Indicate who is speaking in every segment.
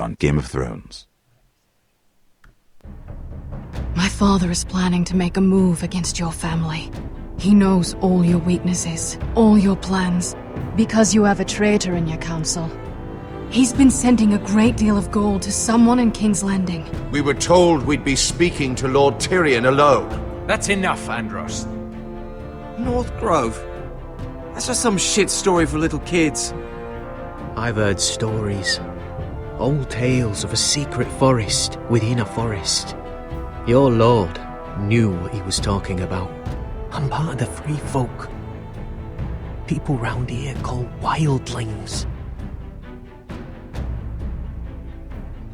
Speaker 1: on Game of Thrones.
Speaker 2: My father is planning to make a move against your family. He knows all your weaknesses, all your plans, because you have a traitor in your council. He's been sending a great deal of gold to someone in King's Landing.
Speaker 3: We were told we'd be speaking to Lord Tyrion alone.
Speaker 4: That's enough, Andros.
Speaker 5: North Grove? That's just some shit story for little kids.
Speaker 6: I've heard stories. Old tales of a secret forest within a forest. Your lord knew what he was talking about. I'm part of the free folk. People round here call wildlings.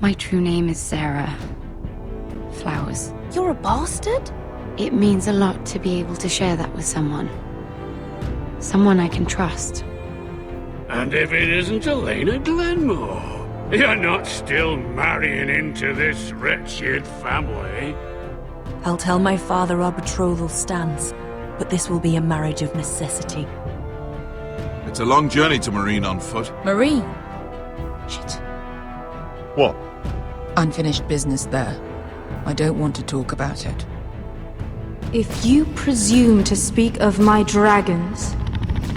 Speaker 7: My true name is Sarah Flowers.
Speaker 8: You're a bastard?
Speaker 7: It means a lot to be able to share that with someone. Someone I can trust.
Speaker 9: And if it isn't Elena Glenmore, you're not still marrying into this wretched family.
Speaker 8: I'll tell my father our betrothal stands, but this will be a marriage of necessity.
Speaker 10: It's a long journey to Marine on foot.
Speaker 8: Marine? Shit.
Speaker 10: What?
Speaker 11: Unfinished business there. I don't want to talk about it.
Speaker 12: If you presume to speak of my dragons,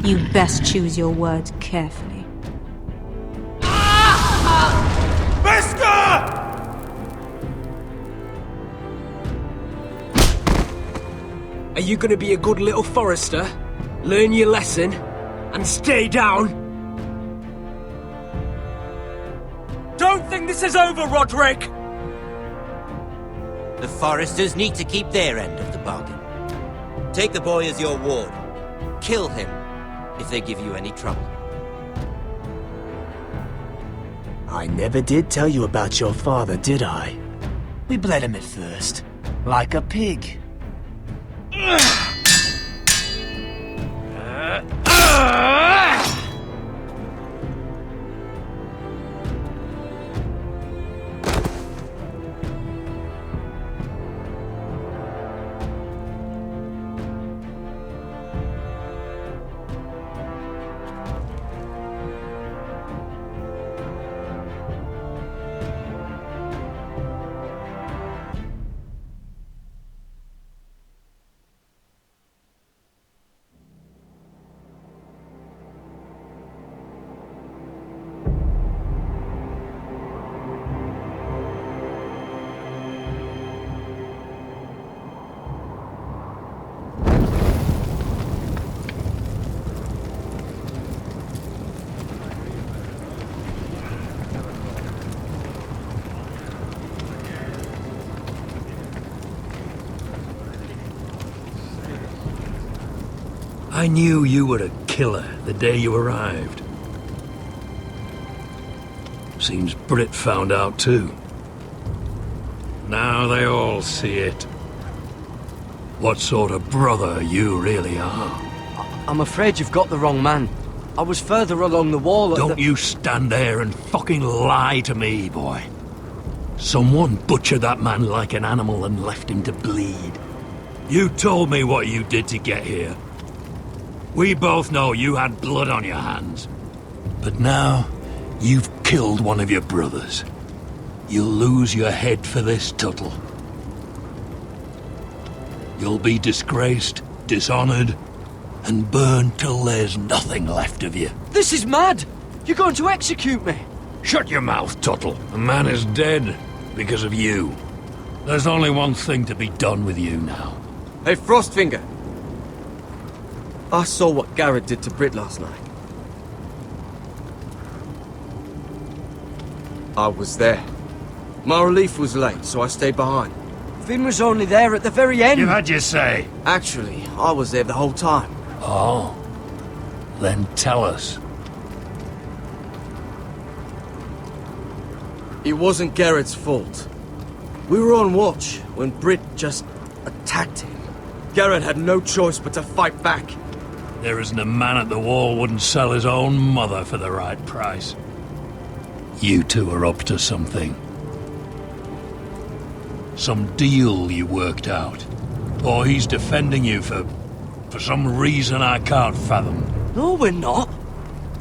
Speaker 12: you best choose your words carefully.
Speaker 9: Beskar!
Speaker 5: Are you gonna be a good little Forrester? Learn your lesson? And stay down? Don't think this is over, Roderick!
Speaker 13: The Forresters need to keep their end of the bargain. Take the boy as your ward. Kill him if they give you any trouble.
Speaker 6: I never did tell you about your father, did I? We bled him at first, like a pig.
Speaker 9: I knew you were a killer the day you arrived. Seems Brit found out too. Now they all see it. What sort of brother you really are.
Speaker 5: I'm afraid you've got the wrong man. I was further along the wall at
Speaker 9: Don't you stand there and fucking lie to me, boy. Someone butchered that man like an animal and left him to bleed. You told me what you did to get here. We both know you had blood on your hands. But now, you've killed one of your brothers. You'll lose your head for this, Tuttle. You'll be disgraced, dishonored, and burned till there's nothing left of you.
Speaker 5: This is mad! You're going to execute me!
Speaker 9: Shut your mouth, Tuttle. The man is dead because of you. There's only one thing to be done with you now.
Speaker 5: Hey, Frostfinger! I saw what Garrett did to Brit last night. I was there. My relief was late, so I stayed behind. Finn was only there at the very end.
Speaker 9: You had your say.
Speaker 5: Actually, I was there the whole time.
Speaker 9: Oh. Then tell us.
Speaker 5: It wasn't Garrett's fault. We were on watch when Brit just attacked him. Garrett had no choice but to fight back.
Speaker 9: There isn't a man at the wall wouldn't sell his own mother for the right price. You two are up to something. Some deal you worked out. Or he's defending you for some reason I can't fathom.
Speaker 5: No, we're not.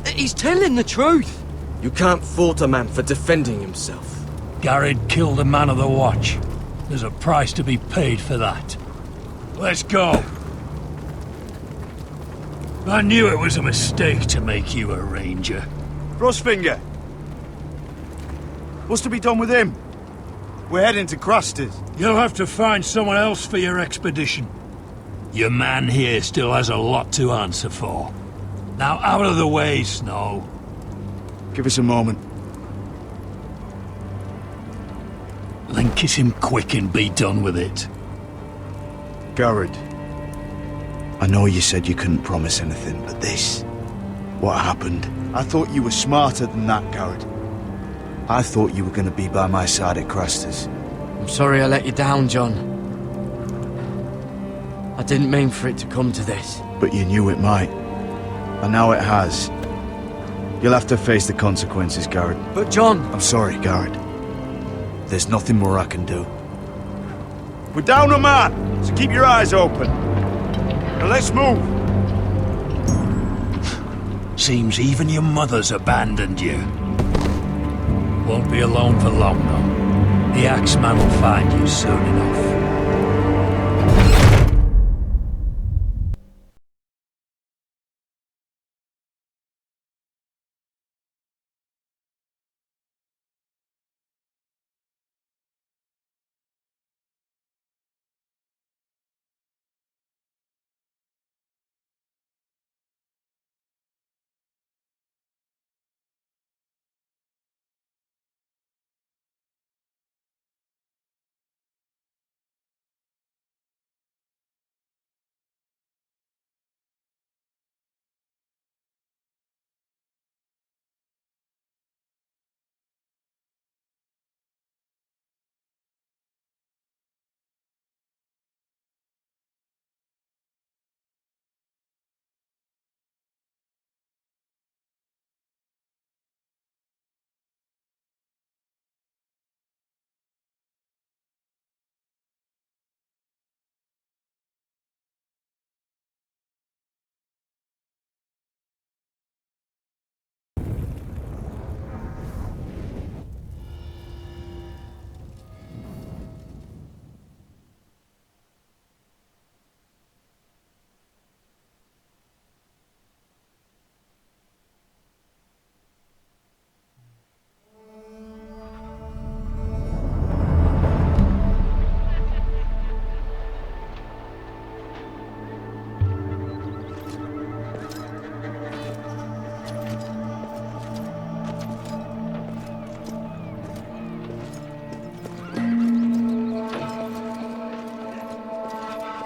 Speaker 5: He's telling the truth. You can't fault a man for defending himself.
Speaker 9: Garrett killed a man of the watch. There's a price to be paid for that. Let's go. I knew it was a mistake to make you a ranger.
Speaker 1: Frostfinger! What's to be done with him? We're heading to Crusters.
Speaker 9: You'll have to find someone else for your expedition. Your man here still has a lot to answer for. Now out of the way, Snow.
Speaker 1: Give us a moment.
Speaker 9: Then kiss him quick and be done with it.
Speaker 1: Garrett, I know you said you couldn't promise anything, but this... what happened? I thought you were smarter than that, Garrett. I thought you were going to be by my side at Crusters.
Speaker 5: I'm sorry I let you down, John. I didn't mean for it to come to this.
Speaker 1: But you knew it might. And now it has. You'll have to face the consequences, Garrett.
Speaker 5: But John...
Speaker 1: I'm sorry, Garrett. There's nothing more I can do. We're down a man, so keep your eyes open. Now let's move.
Speaker 9: Seems even your mother's abandoned you. Won't be alone for long, though. The Axeman will find you soon enough.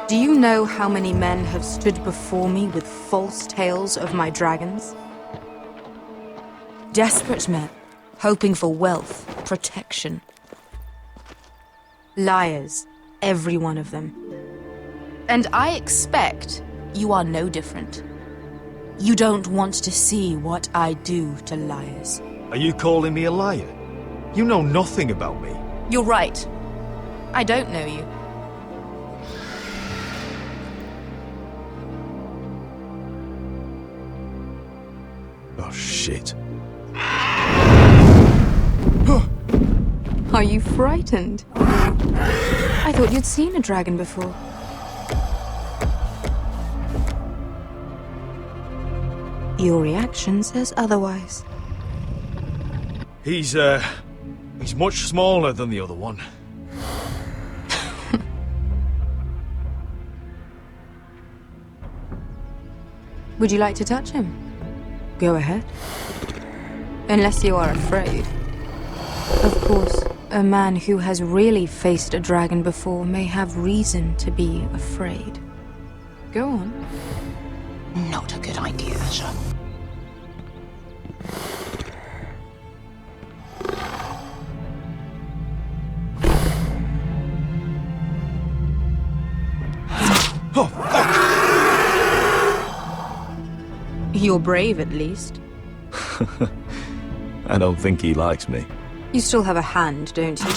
Speaker 12: Do you know how many men have stood before me with false tales of my dragons? Desperate men, hoping for wealth, protection. Liars, every one of them. And I expect you are no different. You don't want to see what I do to liars.
Speaker 1: Are you calling me a liar? You know nothing about me.
Speaker 12: You're right. I don't know you.
Speaker 1: Oh, shit.
Speaker 12: Are you frightened? I thought you'd seen a dragon before. Your reaction says otherwise.
Speaker 1: He's much smaller than the other one.
Speaker 12: Would you like to touch him? Go ahead. Unless you are afraid. Of course, a man who has really faced a dragon before may have reason to be afraid. Go on.
Speaker 11: Not a good idea, sir.
Speaker 1: Oh, fuck!
Speaker 12: You're brave, at least.
Speaker 1: I don't think he likes me.
Speaker 12: You still have a hand, don't you?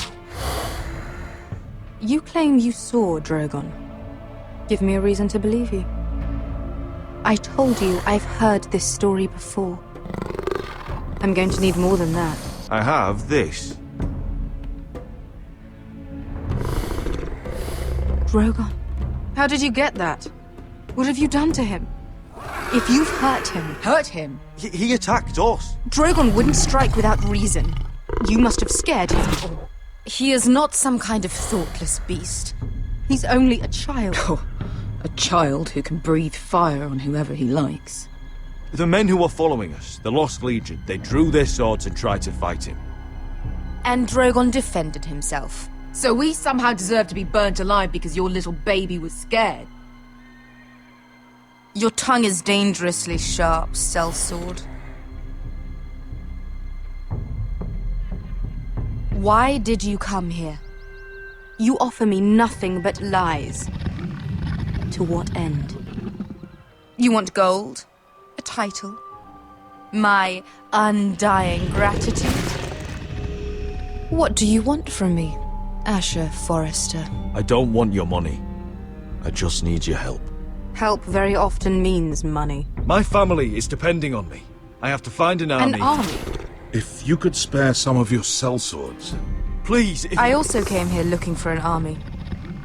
Speaker 12: You claim you saw Drogon. Give me a reason to believe you. I told you I've heard this story before. I'm going to need more than that.
Speaker 3: I have this.
Speaker 12: Drogon, how did you get that? What have you done to him? If you've hurt him...
Speaker 11: Hurt him?
Speaker 3: He attacked us.
Speaker 12: Drogon wouldn't strike without reason. You must have scared him. Or he is not some kind of thoughtless beast. He's only a child.
Speaker 11: Oh, a child who can breathe fire on whoever he likes.
Speaker 3: The men who were following us, the Lost Legion, they drew their swords and tried to fight him.
Speaker 12: And Drogon defended himself.
Speaker 11: So we somehow deserve to be burnt alive because your little baby was scared?
Speaker 12: Your tongue is dangerously sharp, sellsword. Why did you come here? You offer me nothing but lies. To what end? You want gold? A title? My undying gratitude? What do you want from me, Asher Forrester?
Speaker 3: I don't want your money. I just need your help.
Speaker 12: Help very often means money.
Speaker 3: My family is depending on me. I have to find an army.
Speaker 12: An army?
Speaker 10: If you could spare some of your sellswords.
Speaker 3: Please,
Speaker 12: I also came here looking for an army.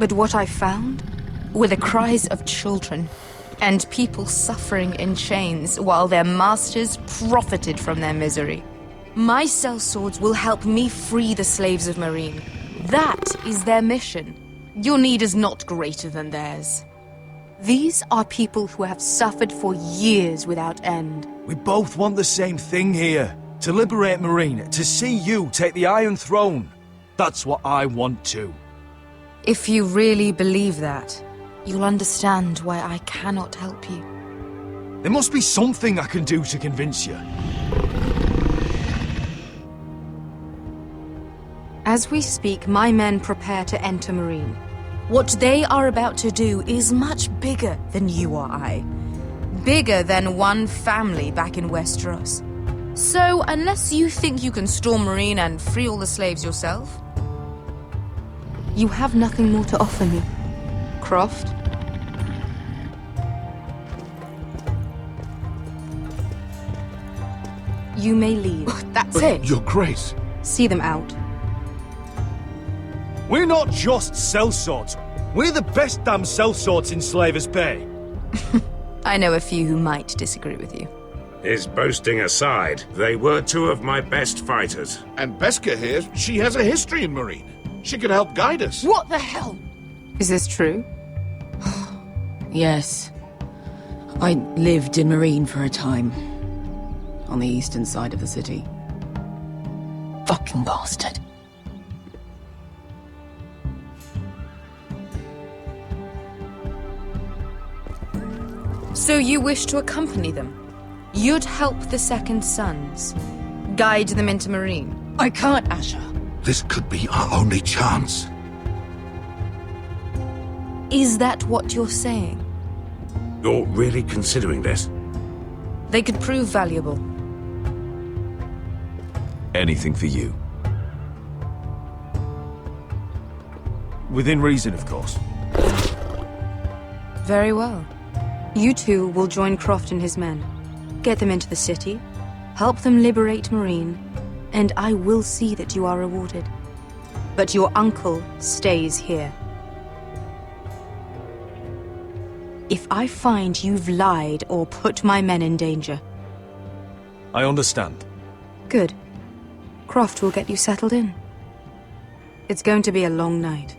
Speaker 12: But what I found were the cries of children and people suffering in chains while their masters profited from their misery. My sellswords will help me free the slaves of Meereen. That is their mission. Your need is not greater than theirs. These are people who have suffered for years without end.
Speaker 3: We both want the same thing here. To liberate Meereen, to see you take the Iron Throne. That's what I want too.
Speaker 12: If you really believe that, you'll understand why I cannot help you.
Speaker 3: There must be something I can do to convince you.
Speaker 12: As we speak, my men prepare to enter Meereen. What they are about to do is much bigger than you or I. Bigger than one family back in Westerosa. So, unless you think you can storm Meereen and free all the slaves yourself, you have nothing more to offer me, Croft. You may leave.
Speaker 11: That's it.
Speaker 10: Your Grace.
Speaker 12: See them out.
Speaker 3: We're not just sellswords. We're the best damn sellswords in Slavers Bay.
Speaker 12: I know a few who might disagree with you.
Speaker 14: His boasting aside, they were two of my best fighters.
Speaker 10: And Beskha here, she has a history in Meereen. She could help guide us.
Speaker 12: What the hell? Is this true?
Speaker 11: Yes. I lived in Meereen for a time. On the eastern side of the city. Fucking bastard.
Speaker 12: So you wish to accompany them? You'd help the Second Sons? Guide them into Meereen?
Speaker 11: I can't, Asher.
Speaker 10: This could be our only chance.
Speaker 12: Is that what you're saying?
Speaker 14: You're really considering this?
Speaker 12: They could prove valuable.
Speaker 3: Anything for you. Within reason, of course.
Speaker 12: Very well. You two will join Croft and his men. Get them into the city, help them liberate Meereen, and I will see that you are rewarded. But your uncle stays here. If I find you've lied or put my men in danger...
Speaker 3: I understand.
Speaker 12: Good. Croft will get you settled in. It's going to be a long night.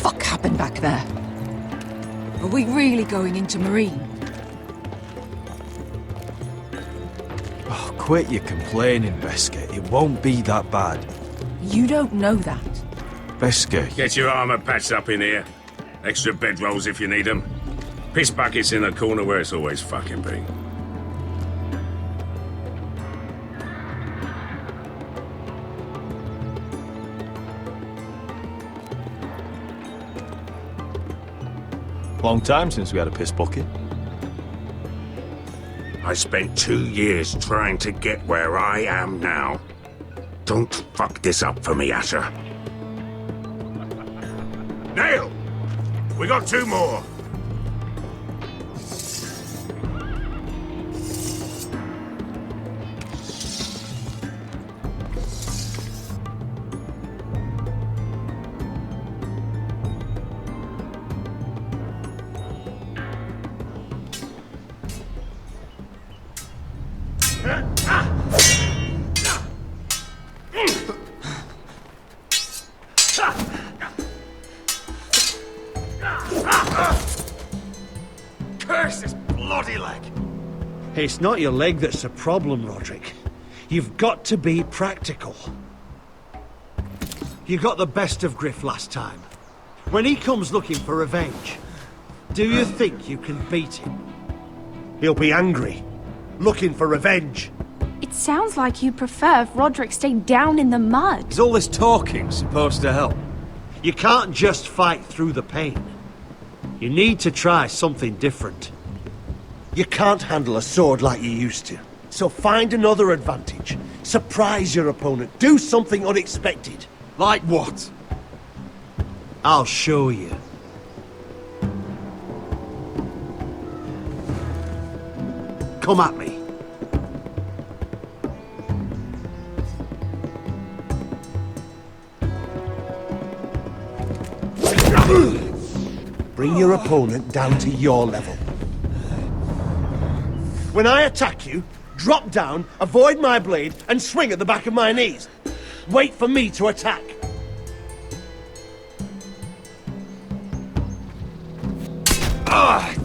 Speaker 11: What happened back there? Are we really going into Meereen?
Speaker 3: Oh, quit your complaining, Beskha. It won't be that bad.
Speaker 11: You don't know that.
Speaker 3: Beskha...
Speaker 14: Get your armor patched up in here. Extra bedrolls if you need them. Piss buckets in the corner where it's always fucking been.
Speaker 3: Long time since we had a piss bucket.
Speaker 14: I spent 2 years trying to get where I am now. Don't fuck this up for me, Asher. We got 2 more. Curse this bloody leg!
Speaker 15: It's not your leg that's the problem, Roderick. You've got to be practical. You got the best of Griff last time. When he comes looking for revenge, do you think you can beat him? He'll be angry, looking for revenge.
Speaker 16: It sounds like you prefer if Roderick stayed down in the mud.
Speaker 5: Is all this talking supposed to help?
Speaker 15: You can't just fight through the pain. You need to try something different. You can't handle a sword like you used to. So find another advantage. Surprise your opponent. Do something unexpected.
Speaker 5: Like what?
Speaker 15: I'll show you. Come at me. Bring your opponent down to your level. When I attack you, drop down, avoid my blade, and swing at the back of my knees. Wait for me to attack.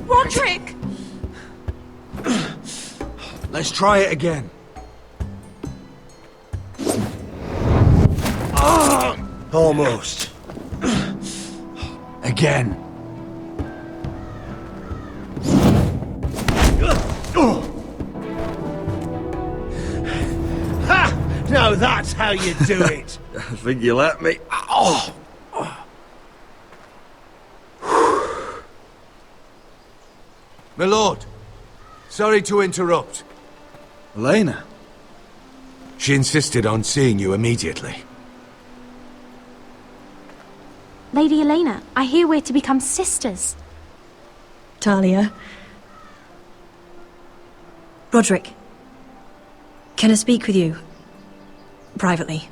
Speaker 16: Roderick!
Speaker 5: Let's try it again.
Speaker 15: Almost.
Speaker 5: Again.
Speaker 15: Ha! Now that's how you do it.
Speaker 5: I think you let me. Oh!
Speaker 3: My lord, sorry to interrupt.
Speaker 5: Elena?
Speaker 3: She insisted on seeing you immediately.
Speaker 16: Lady Elena, I hear we're to become sisters.
Speaker 17: Talia. Roderick. Can I speak with you? Privately.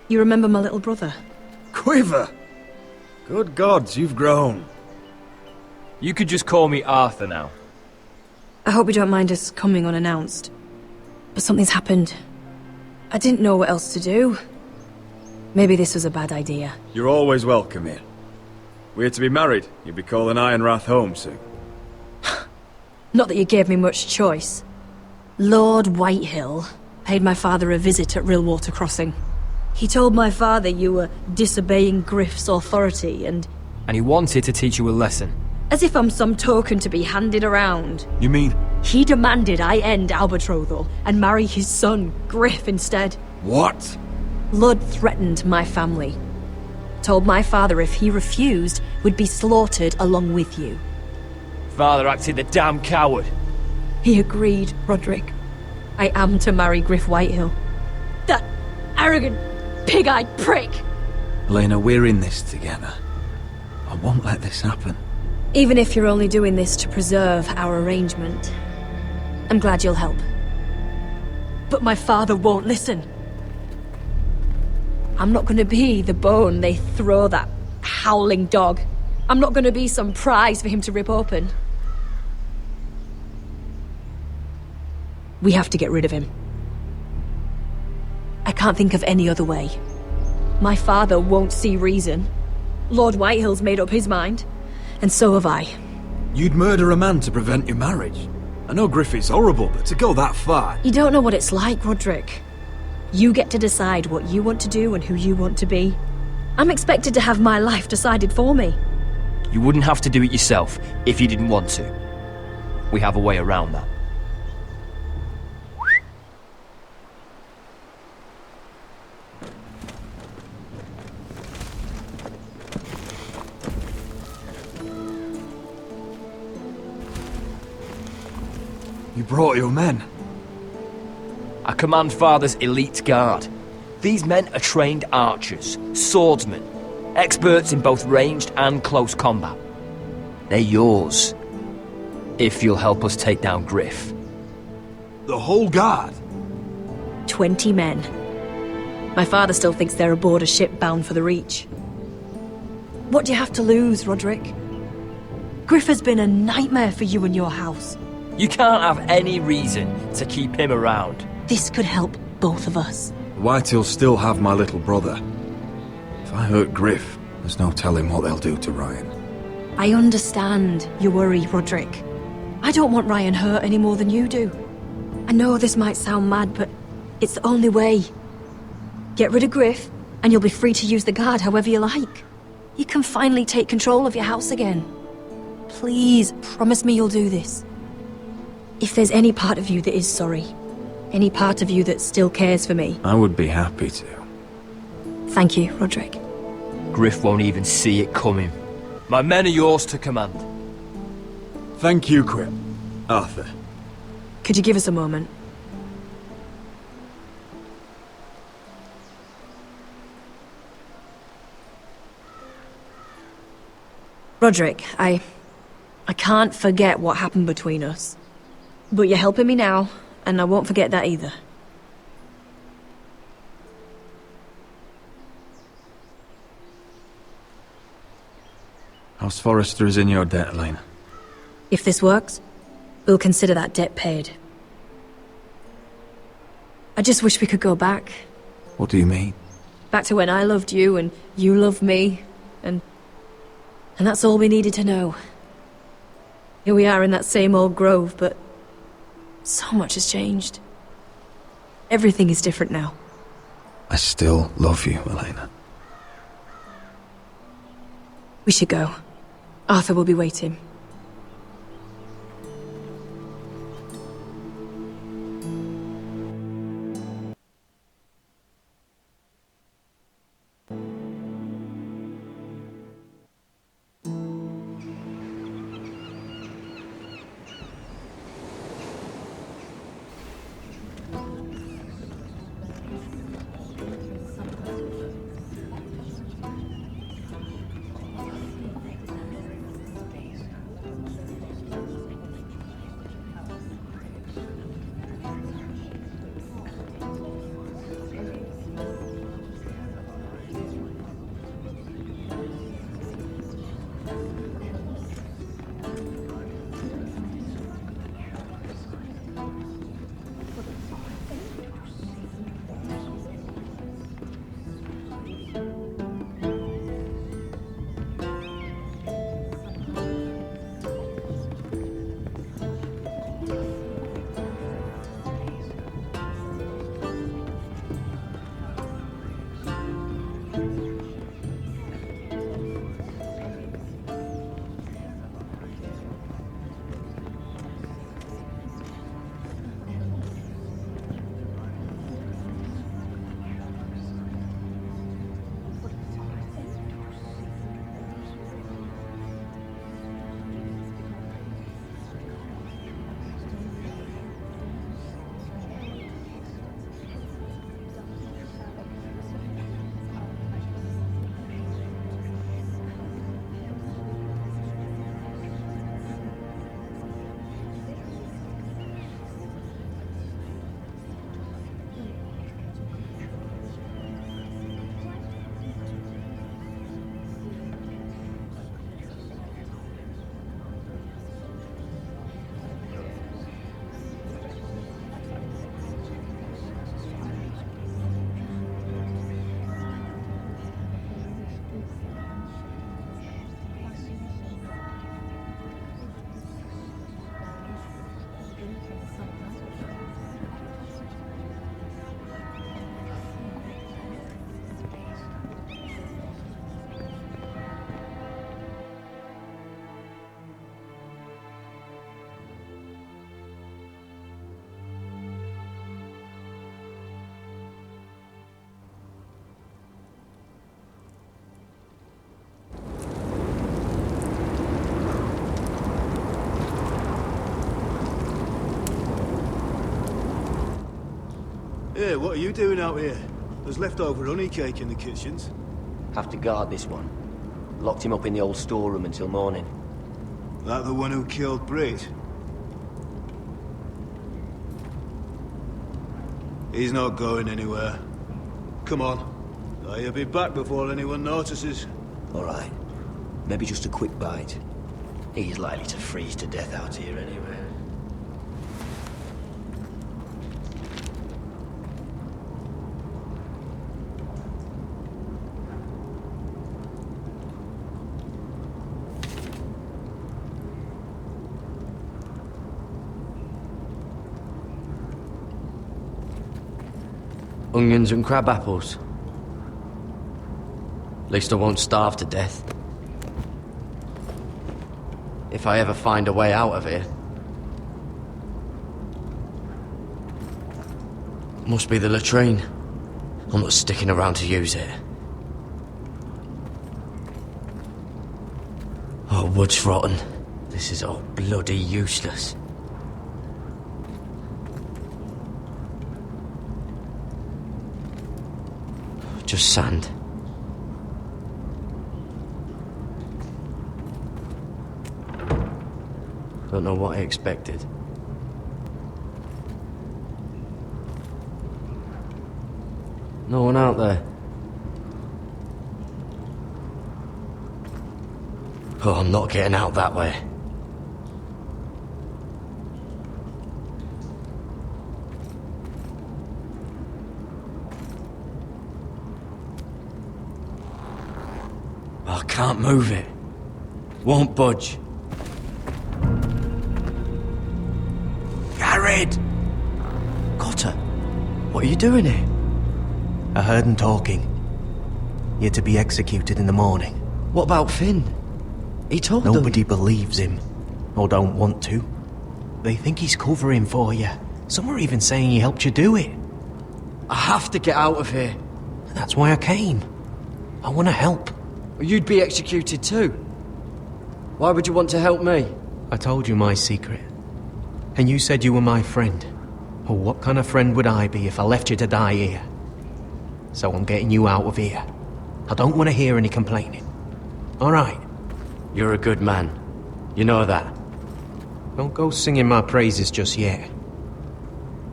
Speaker 17: You remember my little brother?
Speaker 5: Quiver! Good gods, you've grown.
Speaker 4: You could just call me Arthur now.
Speaker 17: I hope you don't mind us coming unannounced. But something's happened. I didn't know what else to do. Maybe this was a bad idea.
Speaker 5: You're always welcome here. We're to be married. You'll be calling Ironrath home soon.
Speaker 17: Not that you gave me much choice. Lord Whitehill paid my father a visit at Rillwater Crossing. He told my father you were disobeying Griff's authority and
Speaker 4: he wanted to teach you a lesson.
Speaker 17: as if I'm some token to be handed around.
Speaker 5: You mean?
Speaker 17: He demanded I end our betrothal and marry his son, Griff, instead.
Speaker 5: What?
Speaker 17: Lud threatened my family. Told my father if he refused, would be slaughtered along with you.
Speaker 4: Father acted the damn coward.
Speaker 17: He agreed, Roderick. I am to marry Griff Whitehill. That arrogant, pig-eyed prick!
Speaker 5: Elena, we're in this together. I won't let this happen.
Speaker 17: Even if you're only doing this to preserve our arrangement, I'm glad you'll help. But my father won't listen. I'm not gonna be the bone they throw that howling dog. I'm not gonna be some prize for him to rip open. We have to get rid of him. I can't think of any other way. My father won't see reason. Lord Whitehill's made up his mind, and so have I.
Speaker 5: You'd murder a man to prevent your marriage. I know Griff is horrible, but to go that far...
Speaker 17: You don't know what it's like, Roderick. You get to decide what you want to do and who you want to be. I'm expected to have my life decided for me.
Speaker 4: You wouldn't have to do it yourself if you didn't want to. We have a way around that.
Speaker 5: You brought your men.
Speaker 4: I command Father's elite guard. These men are trained archers, swordsmen, experts in both ranged and close combat. They're yours, if you'll help us take down Griff.
Speaker 3: The whole guard?
Speaker 17: 20 men. My father still thinks they're aboard a ship bound for the Reach. What do you have to lose, Roderick? Griff has been a nightmare for you and your house.
Speaker 4: You can't have any reason to keep him around.
Speaker 17: This could help both of us.
Speaker 18: Whitehills still have my little brother. If I hurt Griff, there's no telling what they'll do to Ryan.
Speaker 17: I understand your worry, Roderick. I don't want Ryan hurt any more than you do. I know this might sound mad, but it's the only way. Get rid of Griff, and you'll be free to use the guard however you like. You can finally take control of your house again. Please, promise me you'll do this. If there's any part of you that is sorry, any part of you that still cares for me,
Speaker 18: I would be happy to.
Speaker 17: thank you, Roderick.
Speaker 4: Griff won't even see it coming. My men are yours to command.
Speaker 3: Thank you, Quip. Arthur.
Speaker 17: Could you give us a moment? Roderick, I can't forget what happened between us. But you're helping me now, and I won't forget that either.
Speaker 18: House Forrester is in your debt, Elena.
Speaker 17: If this works, we'll consider that debt paid. I just wish we could go back.
Speaker 18: What do you mean?
Speaker 17: Back to when I loved you and you loved me, and that's all we needed to know. Here we are in that same old grove, but so much has changed. Everything is different now.
Speaker 18: I still love you, Elena.
Speaker 17: We should go. Arthur will be waiting.
Speaker 1: Hey, what are you doing out here? There's leftover honey cake in the kitchens.
Speaker 4: Have to guard this one. Locked him up in the old storeroom until morning.
Speaker 1: That the one who killed Brit? He's not going anywhere. Come on. He'll be back before anyone notices.
Speaker 4: All right. Maybe just a quick bite. He's likely to freeze to death out here anyway. Onions and crab apples. At least I won't starve to death. If I ever find a way out of here. Must be the latrine. I'm not sticking around to use it. Oh, wood's rotten. This is all bloody useless. Just sand. Don't know what I expected. No one out there. Oh, I'm not getting out that way. I can't move it. Won't budge. Garrett! Cotter, what are you doing here?
Speaker 6: I heard him talking. You're to be executed in the morning.
Speaker 4: What about Finn? He told them.
Speaker 6: Nobody believes him. Or don't want to. They think he's covering for you. Some are even saying he helped you do it.
Speaker 4: I have to get out of here.
Speaker 6: That's why I came. I want to help.
Speaker 4: You'd be executed too. Why would you want to help me?
Speaker 6: I told you my secret. And you said you were my friend. Well, what kind of friend would I be if I left you to die here? So I'm getting you out of here. I don't want to hear any complaining. All right?
Speaker 4: You're a good man. You know that.
Speaker 6: Don't go singing my praises just yet.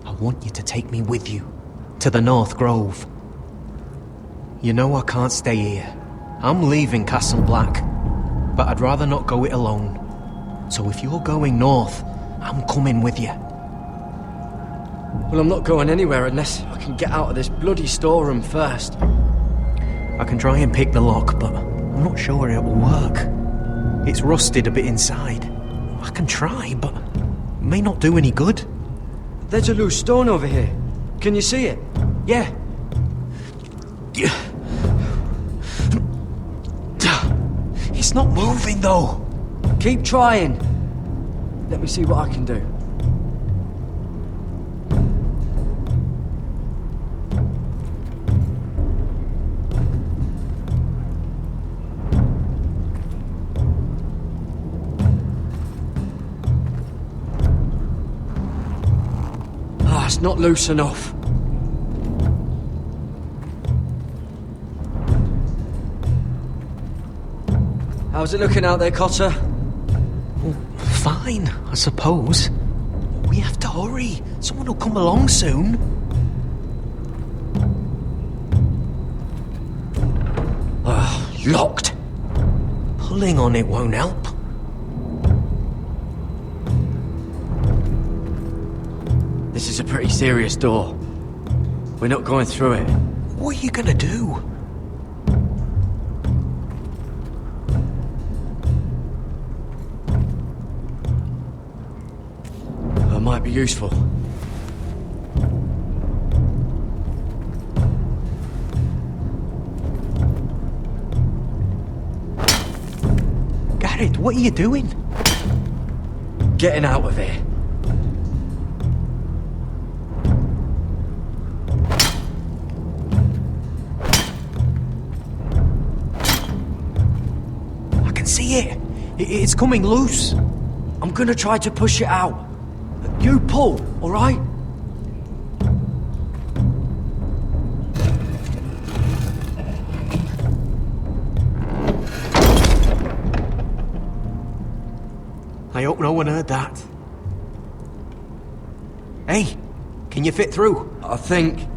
Speaker 6: I want you to take me with you. To the North Grove. You know I can't stay here. I'm leaving Castle Black. But I'd rather not go it alone. So if you're going north, I'm coming with you.
Speaker 4: Well, I'm not going anywhere unless I can get out of this bloody storeroom first.
Speaker 6: I can try and pick the lock, but I'm not sure it will work. It's rusted a bit inside. I can try, but it may not do any good.
Speaker 4: There's a loose stone over here. Can you see it? Yeah.
Speaker 6: It's not moving, though.
Speaker 4: Keep trying. Let me see what I can do. Ah, it's not loose enough. How's it looking out there, Cotter?
Speaker 6: Fine, I suppose. We have to hurry. Someone will come along soon.
Speaker 4: Locked.
Speaker 6: Pulling on it won't help.
Speaker 4: This is a pretty serious door. We're not going through it.
Speaker 6: What are you gonna do?
Speaker 4: Might be useful.
Speaker 6: Garrett, what are you doing?
Speaker 4: Getting out of here.
Speaker 6: I can see it. It's coming loose.
Speaker 4: I'm gonna try to push it out. You pull, all right?
Speaker 6: I hope no one heard that. Hey, can you fit through?
Speaker 5: I think...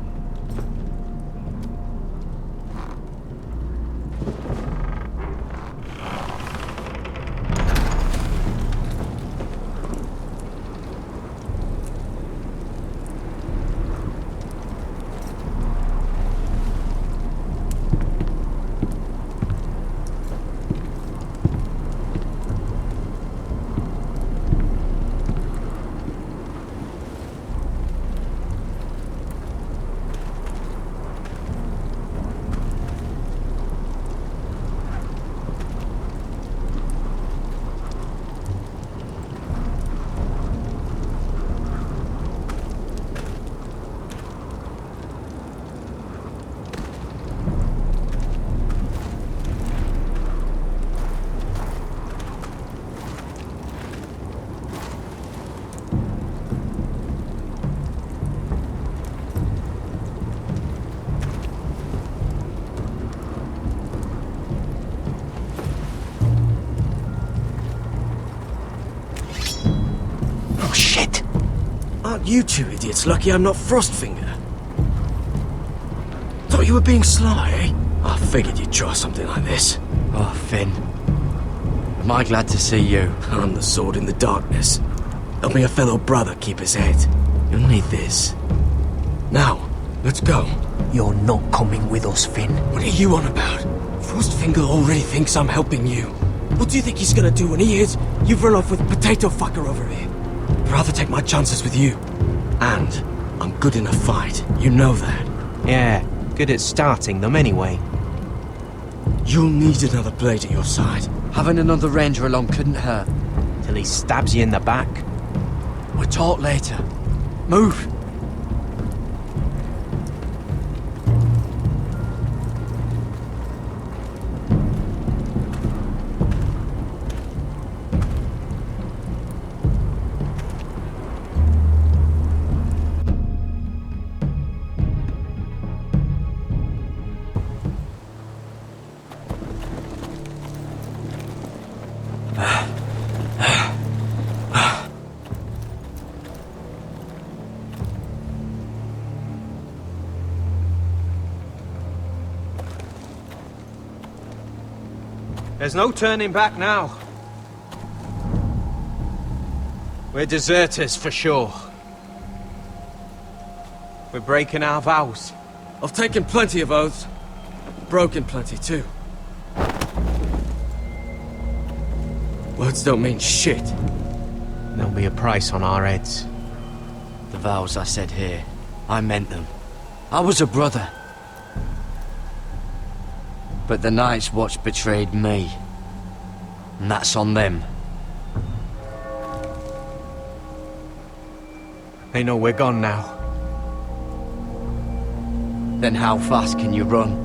Speaker 5: You two idiots lucky I'm not Frostfinger. Thought you were being sly, eh? I figured you'd try something like this.
Speaker 4: Oh, Finn. Am I glad to see you?
Speaker 5: I'm the sword in the darkness. Helping a fellow brother keep his head. You'll need this. Now, let's go.
Speaker 6: You're not coming with us, Finn.
Speaker 5: What are you on about? Frostfinger already thinks I'm helping you. What do you think he's gonna do when he hears you've run off with Potato Fucker over here? I'd rather take my chances with you. And I'm good in a fight. You know that.
Speaker 6: Yeah, good at starting them anyway.
Speaker 5: You'll need another blade at your side.
Speaker 4: Having another ranger along couldn't hurt.
Speaker 6: Till he stabs you in the back.
Speaker 4: We'll talk later. Move!
Speaker 6: There's no turning back now. We're deserters for sure. We're breaking our vows.
Speaker 5: I've taken plenty of oaths. Broken plenty too. Words don't mean shit.
Speaker 6: There'll be a price on our heads.
Speaker 4: The vows I said here, I meant them. I was a brother. But the Night's Watch betrayed me. And that's on them.
Speaker 6: They know we're gone now.
Speaker 4: Then how fast can you run?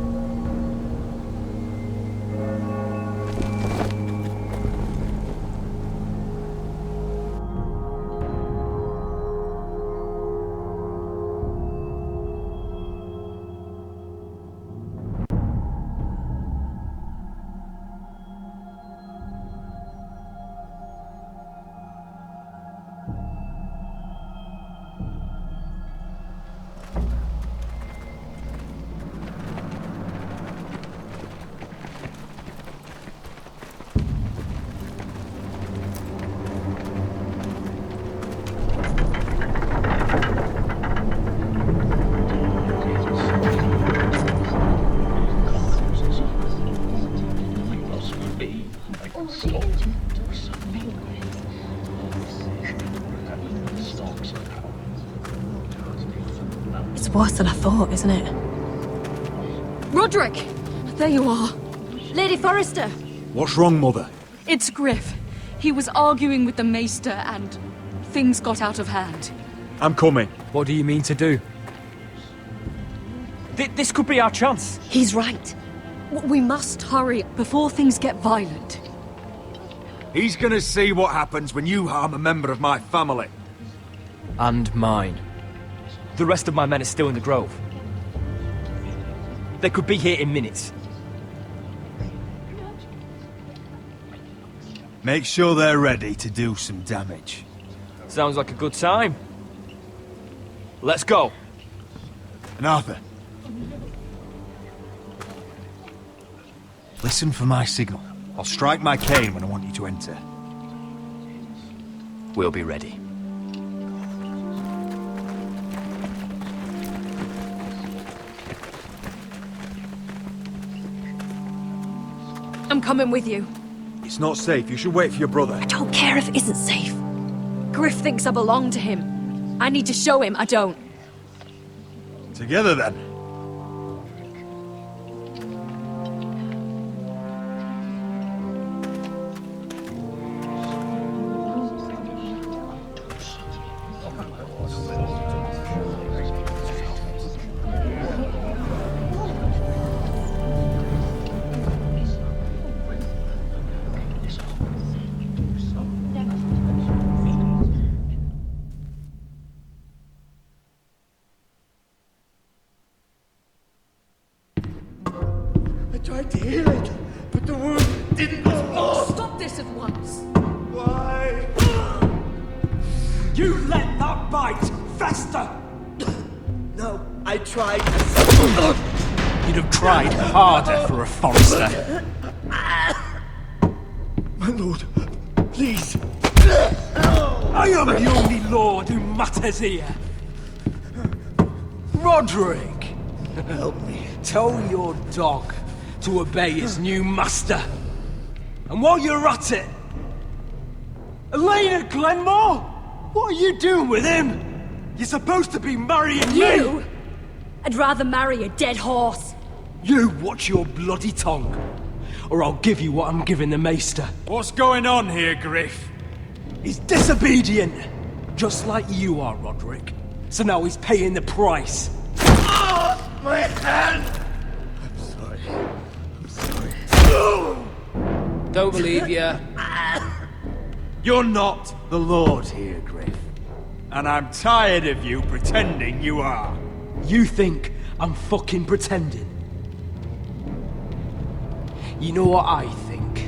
Speaker 17: It's worse than I thought, isn't it? Roderick! There you are. Lady Forrester!
Speaker 3: What's wrong, Mother?
Speaker 2: It's Griff. He was arguing with the Maester and things got out of hand.
Speaker 3: I'm coming.
Speaker 4: What do you mean to do? This could be our chance.
Speaker 17: He's right. We must hurry before things get violent.
Speaker 3: He's gonna see what happens when you harm a member of my family.
Speaker 4: And mine. The rest of my men are still in the grove. They could be here in minutes.
Speaker 3: Make sure they're ready to do some damage.
Speaker 4: Sounds like a good time. Let's go.
Speaker 3: And Arthur, listen for my signal. I'll strike my cane when I want you to enter.
Speaker 4: We'll be ready.
Speaker 17: I'm coming with you.
Speaker 3: It's not safe. You should wait for your brother.
Speaker 17: I don't care if it isn't safe. Griff thinks I belong to him. I need to show him I don't.
Speaker 3: Together then.
Speaker 15: Tried to heal it, but the wound didn't go.
Speaker 17: Oh, stop this at once!
Speaker 15: Why?
Speaker 5: You let that bite fester!
Speaker 15: No, I tried.
Speaker 5: You'd have tried harder for a Forrester.
Speaker 15: My lord, please.
Speaker 5: I am the only lord who matters here. Roderick!
Speaker 15: Help me.
Speaker 5: Tell your dog to obey his new master. And while you're at it, Elena Glenmore, what are you doing with him? You're supposed to be marrying
Speaker 17: You?
Speaker 5: me.
Speaker 17: I'd rather marry a dead horse.
Speaker 5: You watch your bloody tongue, or I'll give you what I'm giving the maester.
Speaker 3: What's going on here, Griff?
Speaker 5: He's disobedient, just like you are, Roderick. So now he's paying the price.
Speaker 15: My hand!
Speaker 6: Don't believe ya.
Speaker 3: You're not the Lord here, Griff. And I'm tired of you pretending you are.
Speaker 5: You think I'm fucking pretending? You know what I think?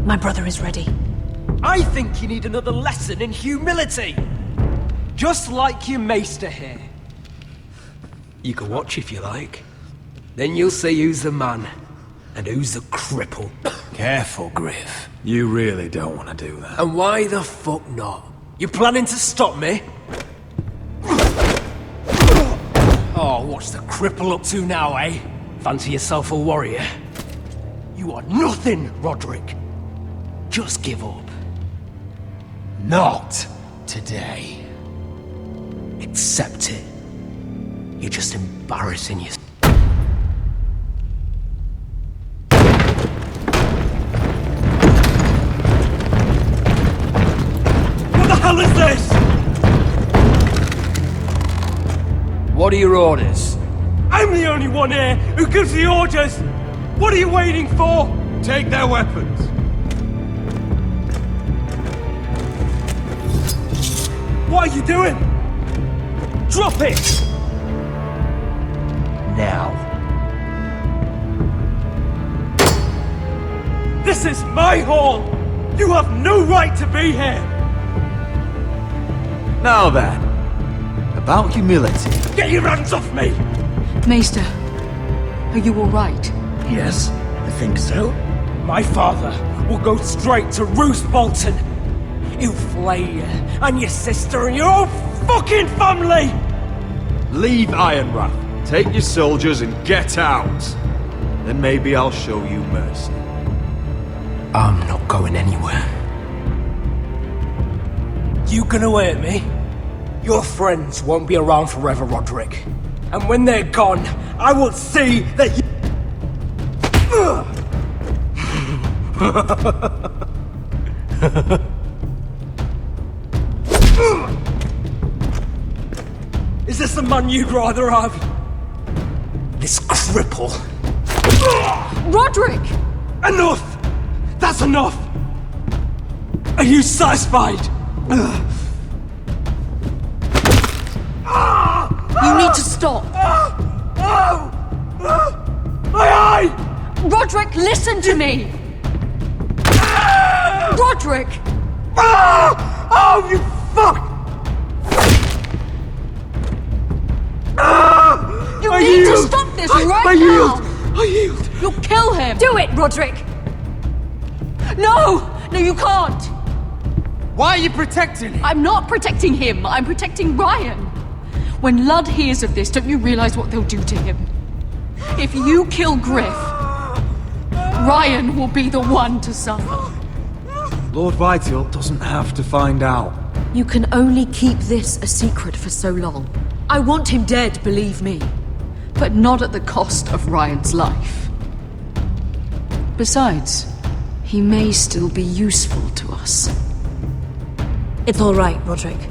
Speaker 17: My brother is ready.
Speaker 5: I think you need another lesson in humility. Just like your maester here. You can watch if you like. Then you'll see who's the man and who's the cripple.
Speaker 3: Careful, Griff. You really don't want to do that.
Speaker 5: And why the fuck not? You planning to stop me? Oh, what's the cripple up to now, eh? Fancy yourself a warrior? You are nothing, Roderick. Just give up.
Speaker 3: Not today.
Speaker 5: Accept it. You're just embarrassing yourself. What the hell is this?
Speaker 4: What are your orders?
Speaker 5: I'm the only one here who gives the orders. What are you waiting for?
Speaker 3: Take their weapons.
Speaker 5: What are you doing? Drop it!
Speaker 4: Now.
Speaker 5: This is my hall! You have no right to be here!
Speaker 3: Now then, about humility.
Speaker 5: Get your hands off me!
Speaker 2: Maester, are you all right?
Speaker 15: Yes, I think so.
Speaker 5: My father will go straight to Roose Bolton. He'll flay you, and your sister, and your whole fucking family!
Speaker 3: Leave Ironrath. Take your soldiers and get out. Then maybe I'll show you mercy.
Speaker 5: I'm not going anywhere. You gonna hurt me? Your friends won't be around forever, Roderick. And when they're gone, I will see that you... Is this the man you'd rather have? This cripple?
Speaker 17: Roderick!
Speaker 5: Enough! That's enough! Are you satisfied?
Speaker 17: You need to stop.
Speaker 5: My eye!
Speaker 17: Roderick! Roderick, listen to me! Roderick!
Speaker 15: Oh, you fuck!
Speaker 17: You need to stop this right now!
Speaker 15: I yield!
Speaker 17: You'll kill him! Do it, Roderick! No! No, you can't!
Speaker 3: Why are you protecting him?
Speaker 17: I'm not protecting him, I'm protecting Ryan! When Ludd hears of this, don't you realize what they'll do to him? If you kill Griff, Ryan will be the one to suffer.
Speaker 3: Lord Whitehill doesn't have to find out.
Speaker 17: You can only keep this a secret for so long. I want him dead, believe me. But not at the cost of Ryan's life. Besides, he may still be useful to us. It's all right, Roderick.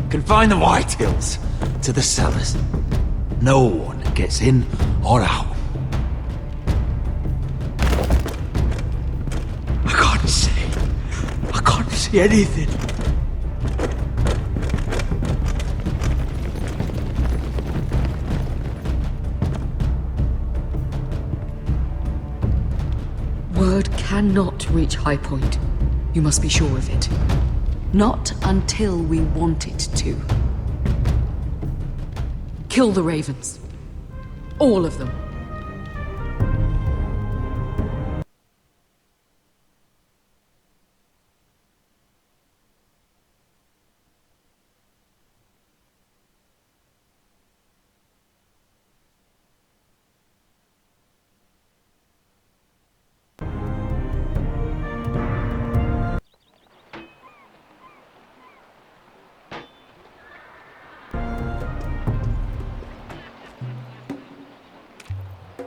Speaker 3: Confine the Whitehills to the cellars. No one gets in or out. I can't see anything.
Speaker 17: Word cannot reach High Point. You must be sure of it. Not until we want it to. Kill the ravens. All of them.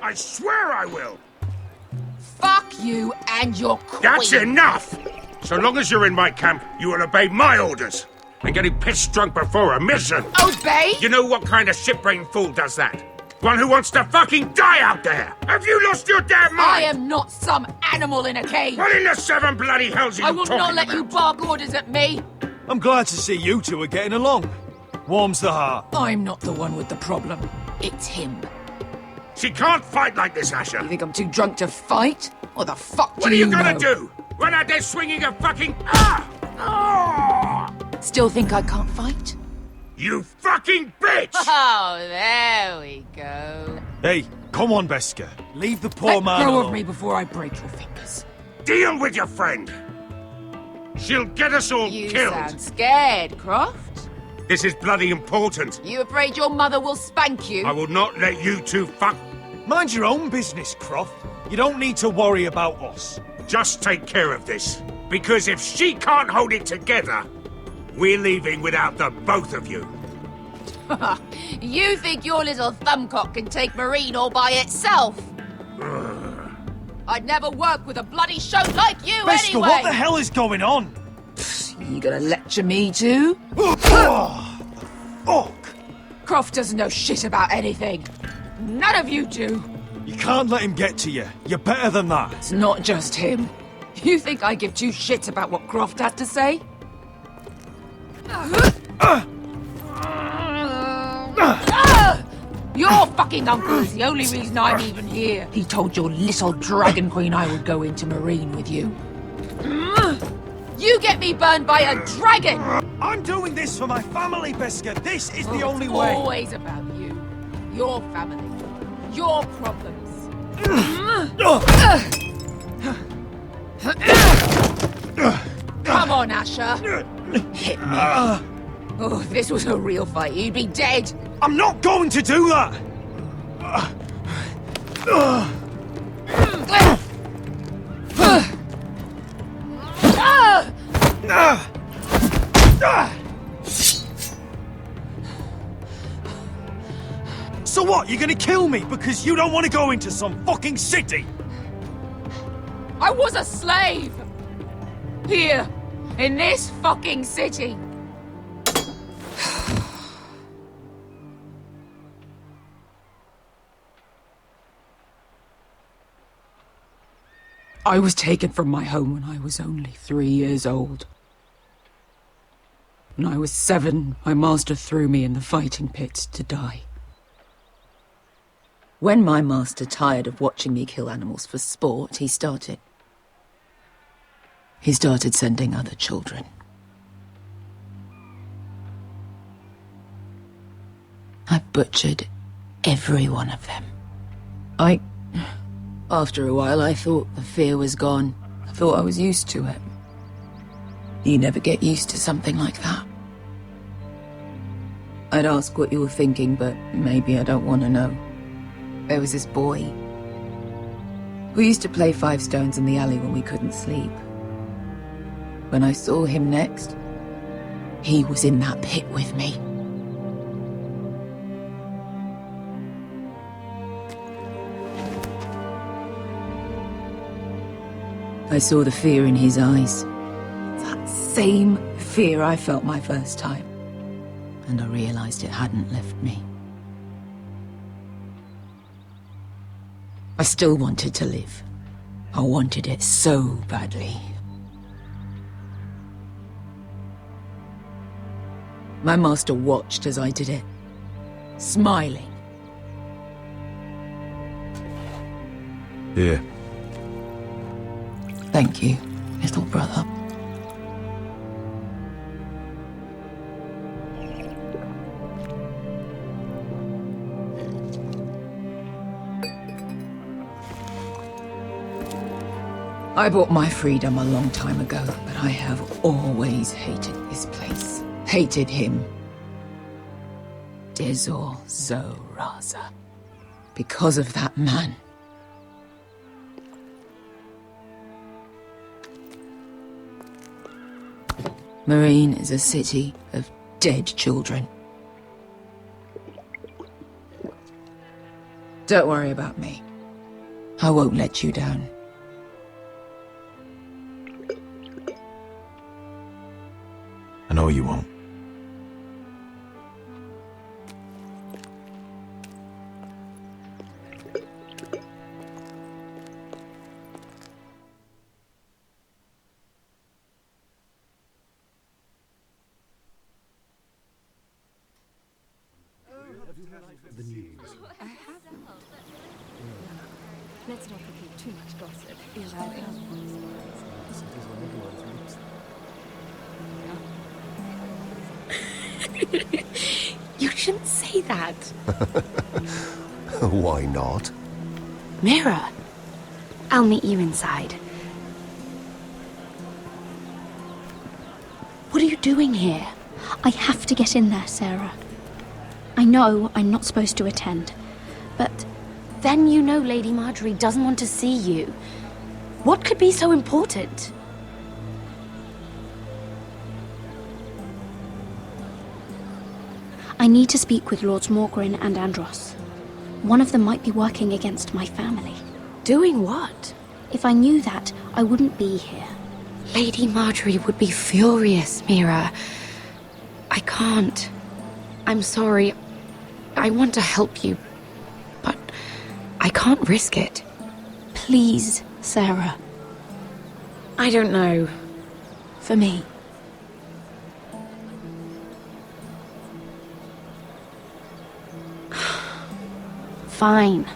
Speaker 14: I swear I will!
Speaker 19: Fuck you and your queen!
Speaker 14: That's enough! So long as you're in my camp, you will obey my orders. And getting pissed drunk before a mission.
Speaker 19: Obey?
Speaker 14: You know what kind of shit-brained fool does that? One who wants to fucking die out there! Have you lost your damn mind?
Speaker 19: I am not some animal in a cage!
Speaker 14: What in the seven bloody hells are you
Speaker 19: I will
Speaker 14: talking
Speaker 19: not let
Speaker 14: about?
Speaker 19: you bark orders at me!
Speaker 3: I'm glad to see you two are getting along. Warms the heart.
Speaker 19: I'm not the one with the problem. It's him.
Speaker 14: She can't fight like this, Asher.
Speaker 19: You think I'm too drunk to fight? What the fuck
Speaker 14: What are you gonna do? Run out there swinging a fucking...
Speaker 19: Still think I can't fight?
Speaker 14: You fucking bitch!
Speaker 19: Oh, there we go.
Speaker 3: Hey, come on, Beska. Leave the poor
Speaker 19: Let
Speaker 3: man
Speaker 19: go
Speaker 3: alone.
Speaker 19: of me before I break your fingers.
Speaker 14: Deal with your friend. She'll get us all
Speaker 19: You
Speaker 14: killed.
Speaker 19: sound scared, Croft.
Speaker 14: This is bloody important.
Speaker 19: You afraid your mother will spank you?
Speaker 14: I will not let you two fuck...
Speaker 3: Mind your own business, Croft. You don't need to worry about us.
Speaker 14: Just take care of this. Because if she can't hold it together, we're leaving without the both of you.
Speaker 19: You think your little thumbcock can take Marine all by itself? I'd never work with a bloody show like you
Speaker 3: Beska,
Speaker 19: anyway!
Speaker 3: what the hell is going on?
Speaker 19: You gonna lecture me too?
Speaker 3: Fuck!
Speaker 19: Croft doesn't know shit about anything. None of you do.
Speaker 3: You can't let him get to you. You're better than that.
Speaker 19: It's not just him. You think I give two shits about what Croft has to say? Your fucking uncle is the only reason I'm even here. He told your little dragon queen I would go into Marine with you. You get me burned by a dragon!
Speaker 3: I'm doing this for my family, Beska. This is the only
Speaker 19: It's
Speaker 3: way.
Speaker 19: always about you. Your family. Your problems. Come on, Asher. Hit me. Oh, if this was a real fight, you'd be dead.
Speaker 3: I'm not going to do that! So what, you're gonna kill me because you don't want to go into some fucking city?
Speaker 19: I was a slave! Here, in this fucking city.
Speaker 11: I was taken from my home when I was only 3 years old. When I was 7, my master threw me in the fighting pit to die. When my master tired of watching me kill animals for sport, he started sending other children. I butchered every one of them. After a while, I thought the fear was gone. I thought I was used to it. You never get used to something like that. I'd ask what you were thinking, but maybe I don't want to know. There was this boy. We used to play 5 stones in the alley when we couldn't sleep. When I saw him next, he was in that pit with me. I saw the fear in his eyes. That same fear I felt my first time. And I realized it hadn't left me. I still wanted to live. I wanted it so badly. My master watched as I did it, smiling.
Speaker 18: Here.
Speaker 11: Thank you, little brother. I bought my freedom a long time ago, but I have always hated this place. Hated him. Dezor Zoraza. Because of that man. Marine is a city of dead children. Don't worry about me. I won't let you down.
Speaker 18: I know you won't.
Speaker 20: The news. Let's not repeat too much gossip.
Speaker 7: You shouldn't say that.
Speaker 21: Why not?
Speaker 7: Mira, I'll meet you inside. What are you doing here?
Speaker 16: I have to get in there, Sarah. I know I'm not supposed to attend, but...
Speaker 7: Then you know Lady Marjorie doesn't want to see you. What could be so important?
Speaker 16: I need to speak with Lords Morgrin and Andros. One of them might be working against my family.
Speaker 7: Doing what?
Speaker 16: If I knew that, I wouldn't be here.
Speaker 7: Lady Marjorie would be furious, Mira. I can't. I'm sorry. I want to help you, but I can't risk it.
Speaker 16: Please, Sarah.
Speaker 7: I don't know.
Speaker 16: For me.
Speaker 7: Fine.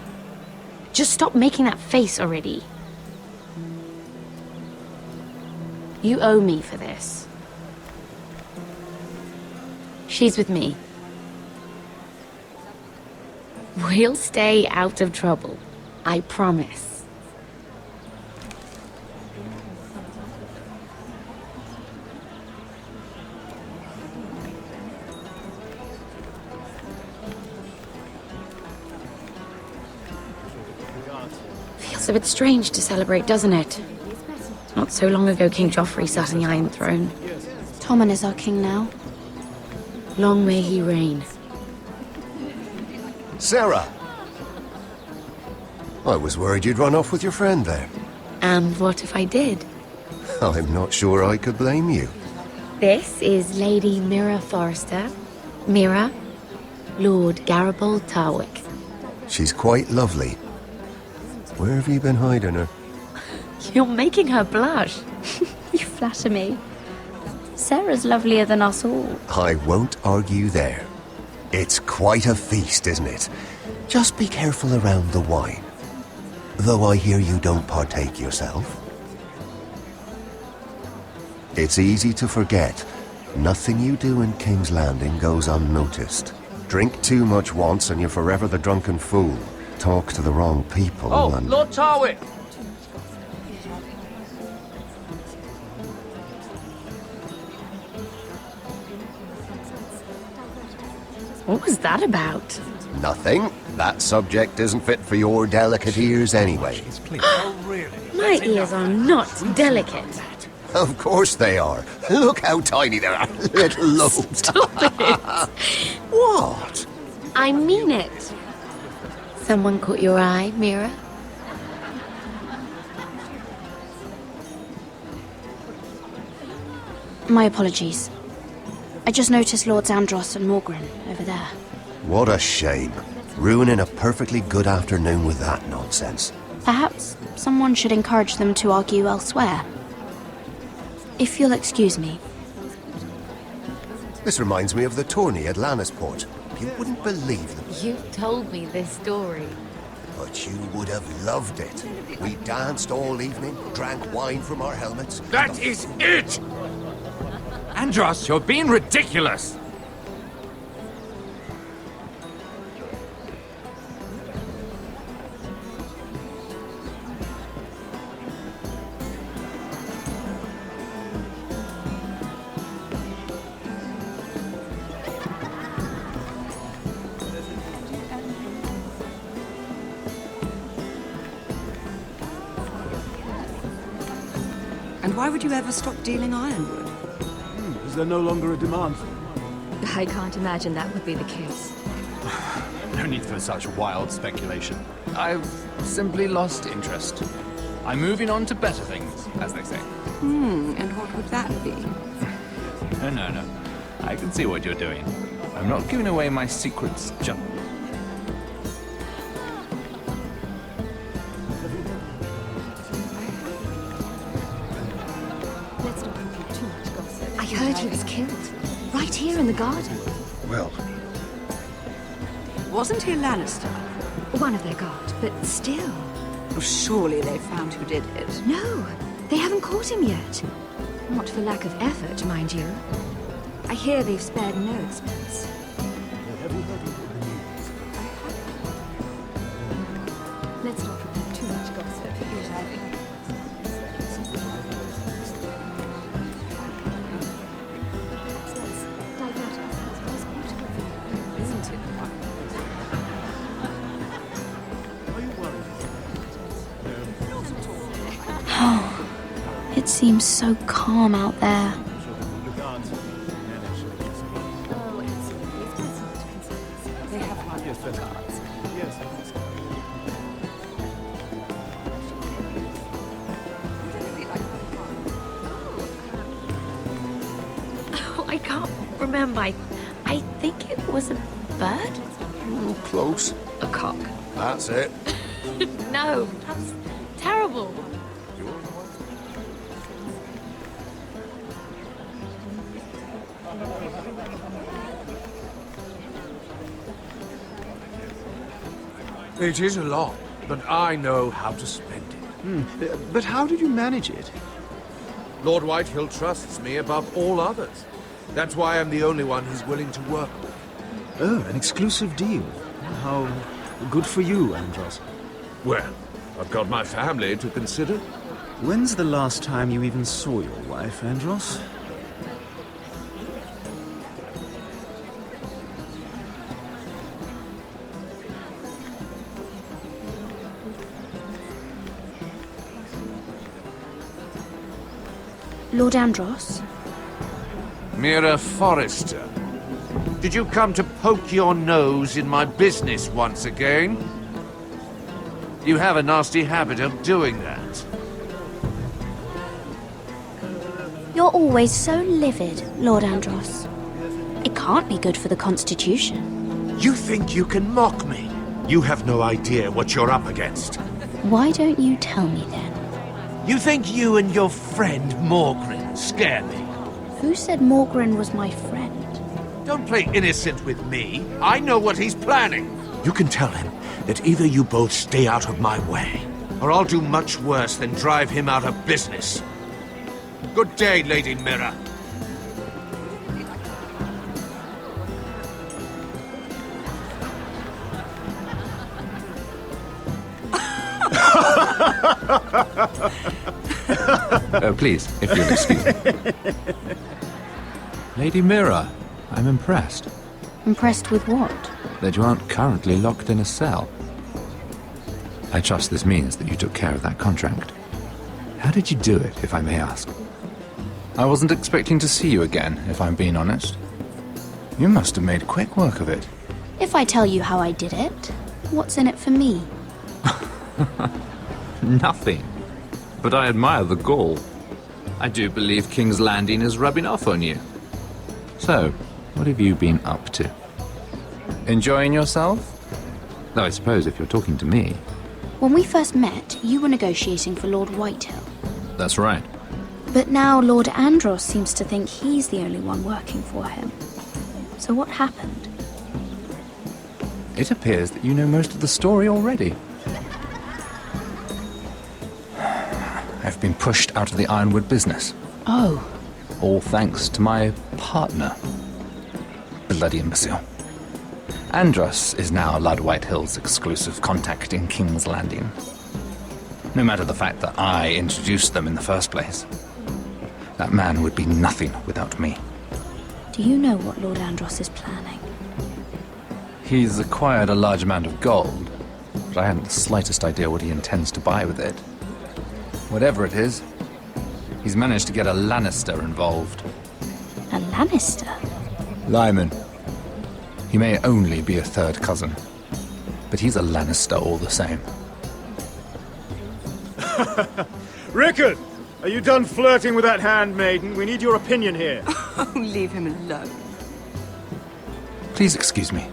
Speaker 7: Just stop making that face already. You owe me for this. She's with me. We'll stay out of trouble. I promise. Feels a bit strange to celebrate, doesn't it? Not so long ago, King Joffrey sat on the Iron Throne.
Speaker 16: Tommen is our king now.
Speaker 7: Long may he reign.
Speaker 21: Sarah! I was worried you'd run off with your friend there.
Speaker 7: And what if I did?
Speaker 21: I'm not sure I could blame you.
Speaker 7: This is Lady Mira Forrester. Mira, Lord Garibald Tarwick.
Speaker 21: She's quite lovely. Where have you been hiding her?
Speaker 7: You're making her blush.
Speaker 16: You flatter me. Sarah's lovelier than us all.
Speaker 21: I won't argue there. It's quite a feast, isn't it? Just be careful around the wine. Though I hear you don't partake yourself. It's easy to forget. Nothing you do in King's Landing goes unnoticed. Drink too much once and you're forever the drunken fool. Talk to the wrong people and...
Speaker 4: Lord Tarwick!
Speaker 7: What was that about?
Speaker 21: Nothing. That subject isn't fit for your delicate ears anyway.
Speaker 7: My ears are not delicate.
Speaker 21: Of course they are. Look how tiny they are. Little lobes.
Speaker 7: Stop it!
Speaker 21: What?
Speaker 7: I mean it. Someone caught your eye, Mira?
Speaker 16: My apologies. I just noticed Lords Andros and Morgren over there.
Speaker 21: What a shame. Ruining a perfectly good afternoon with that nonsense.
Speaker 16: Perhaps someone should encourage them to argue elsewhere. If you'll excuse me.
Speaker 21: This reminds me of the tourney at Lannisport. You wouldn't believe them.
Speaker 7: You told me this story.
Speaker 21: But you would have loved it. We danced all evening, drank wine from our helmets.
Speaker 14: That is it! Andros, you're being ridiculous!
Speaker 8: And why would you ever stop dealing ironwood?
Speaker 3: Is there no longer a demand for it?
Speaker 17: I can't imagine that would be the case.
Speaker 22: No need for such wild speculation. I've simply lost interest. I'm moving on to better things, as they say.
Speaker 8: And what would that be?
Speaker 22: No. I can see what you're doing. I'm not giving away my secrets just...
Speaker 17: I heard he was killed. Right here in the garden.
Speaker 22: Well...
Speaker 8: Wasn't he Lannister?
Speaker 17: One of their guard, but still.
Speaker 8: Surely they found who did it.
Speaker 17: No, they haven't caught him yet. Not for lack of effort, mind you. I hear they've spared no expense. Let's not repeat too much gossip.
Speaker 16: It seems so calm out there.
Speaker 7: Oh, I can't remember. I think it was a bird?
Speaker 21: Close.
Speaker 7: A cock.
Speaker 21: That's it.
Speaker 7: No, that's terrible.
Speaker 3: It is a lot, but I know how to spend it.
Speaker 22: But how did you manage it?
Speaker 3: Lord Whitehill trusts me above all others. That's why I'm the only one he's willing to work with.
Speaker 22: Oh, an exclusive deal. How good for you, Andros.
Speaker 3: Well, I've got my family to consider.
Speaker 22: When's the last time you even saw your wife, Andros?
Speaker 16: Lord Andros?
Speaker 3: Mira Forrester, did you come to poke your nose in my business once again? You have a nasty habit of doing that.
Speaker 16: You're always so livid, Lord Andros. It can't be good for the Constitution.
Speaker 3: You think you can mock me? You have no idea what you're up against.
Speaker 16: Why don't you tell me then?
Speaker 15: You think you and your friend Morgren scare me?
Speaker 16: Who said Morgren was my friend?
Speaker 3: Don't play innocent with me. I know what he's planning.
Speaker 15: You can tell him that either you both stay out of my way,
Speaker 3: or I'll do much worse than drive him out of business. Good day, Lady Mira.
Speaker 22: Please, if you'll excuse me. Lady Mira, I'm impressed.
Speaker 16: Impressed with what?
Speaker 22: That you aren't currently locked in a cell. I trust this means that you took care of that contract. How did you do it, if I may ask? I wasn't expecting to see you again, if I'm being honest. You must have made quick work of it.
Speaker 16: If I tell you how I did it, what's in it for me?
Speaker 22: Nothing. But I admire the gall. I do believe King's Landing is rubbing off on you. So, what have you been up to? Enjoying yourself? Though I suppose if you're talking to me...
Speaker 16: When we first met, you were negotiating for Lord Whitehill.
Speaker 22: That's right.
Speaker 16: But now Lord Andros seems to think he's the only one working for him. So what happened?
Speaker 22: It appears that you know most of the story already. I've been pushed out of the ironwood business.
Speaker 16: Oh.
Speaker 22: All thanks to my partner. Bloody imbecile. Andros is now Lord Whitehill's exclusive contact in King's Landing. No matter the fact that I introduced them in the first place. That man would be nothing without me.
Speaker 16: Do you know what Lord Andros is planning?
Speaker 22: He's acquired a large amount of gold, but I haven't the slightest idea what he intends to buy with it. Whatever it is, he's managed to get a Lannister involved.
Speaker 16: A Lannister?
Speaker 22: Lyman. He may only be a third cousin, but he's a Lannister all the same.
Speaker 9: Rickard! Are you done flirting with that handmaiden? We need your opinion here.
Speaker 8: Oh, leave him alone.
Speaker 22: Please excuse me.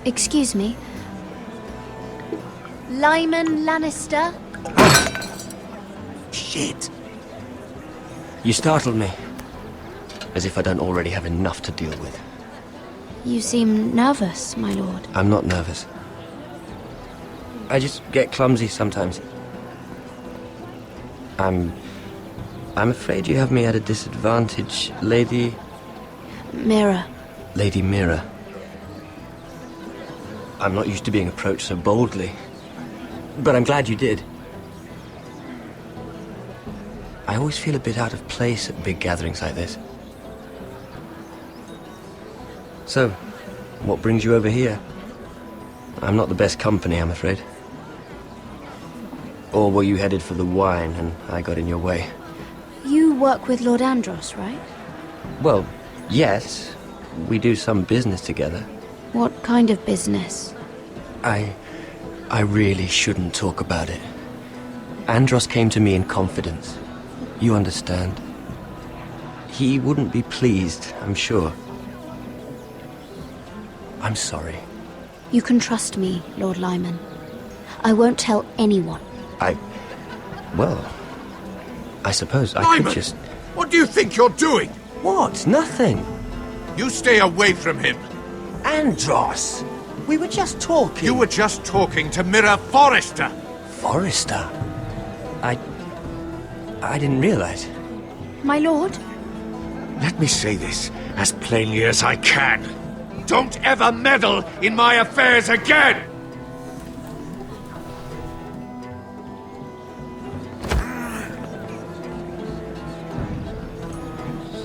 Speaker 16: Excuse me. Lyman Lannister?
Speaker 5: Shit. You startled me. As if I don't already have enough to deal with.
Speaker 16: You seem nervous, my lord.
Speaker 5: I'm not nervous. I just get clumsy sometimes. I'm afraid you have me at a disadvantage, Lady...
Speaker 16: Mira.
Speaker 5: Lady Mira. I'm not used to being approached so boldly. But I'm glad you did. I always feel a bit out of place at big gatherings like this. So, what brings you over here? I'm not the best company, I'm afraid. Or were you headed for the wine and I got in your way?
Speaker 16: You work with Lord Andros, right?
Speaker 5: Well, yes. We do some business together.
Speaker 16: What kind of business?
Speaker 5: I really shouldn't talk about it. Andros came to me in confidence. You understand? He wouldn't be pleased, I'm sure. I'm sorry.
Speaker 16: You can trust me, Lord Lyman. I won't tell anyone.
Speaker 5: Well, I suppose I
Speaker 3: Lyman!
Speaker 5: could just...
Speaker 3: What do you think you're doing?
Speaker 5: What? Nothing.
Speaker 3: You stay away from him.
Speaker 5: Andros! We were just talking.
Speaker 3: You were just talking to Mira Forrester.
Speaker 5: Forrester? I didn't realize.
Speaker 16: My lord?
Speaker 3: Let me say this as plainly as I can. Don't ever meddle in my affairs again!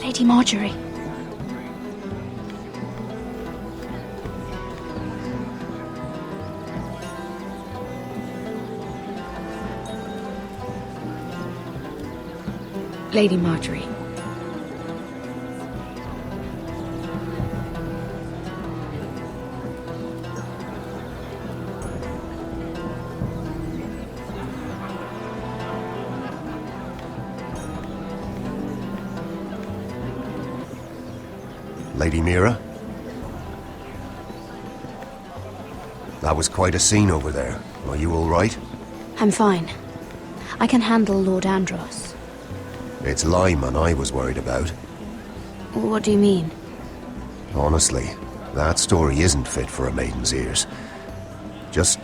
Speaker 16: Lady Marjorie. Lady Marjorie.
Speaker 21: Lady Mira? That was quite a scene over there. Are you all right?
Speaker 16: I'm fine. I can handle Lord Andros.
Speaker 21: It's Lyman I was worried about.
Speaker 16: What do you mean?
Speaker 21: Honestly, that story isn't fit for a maiden's ears. Just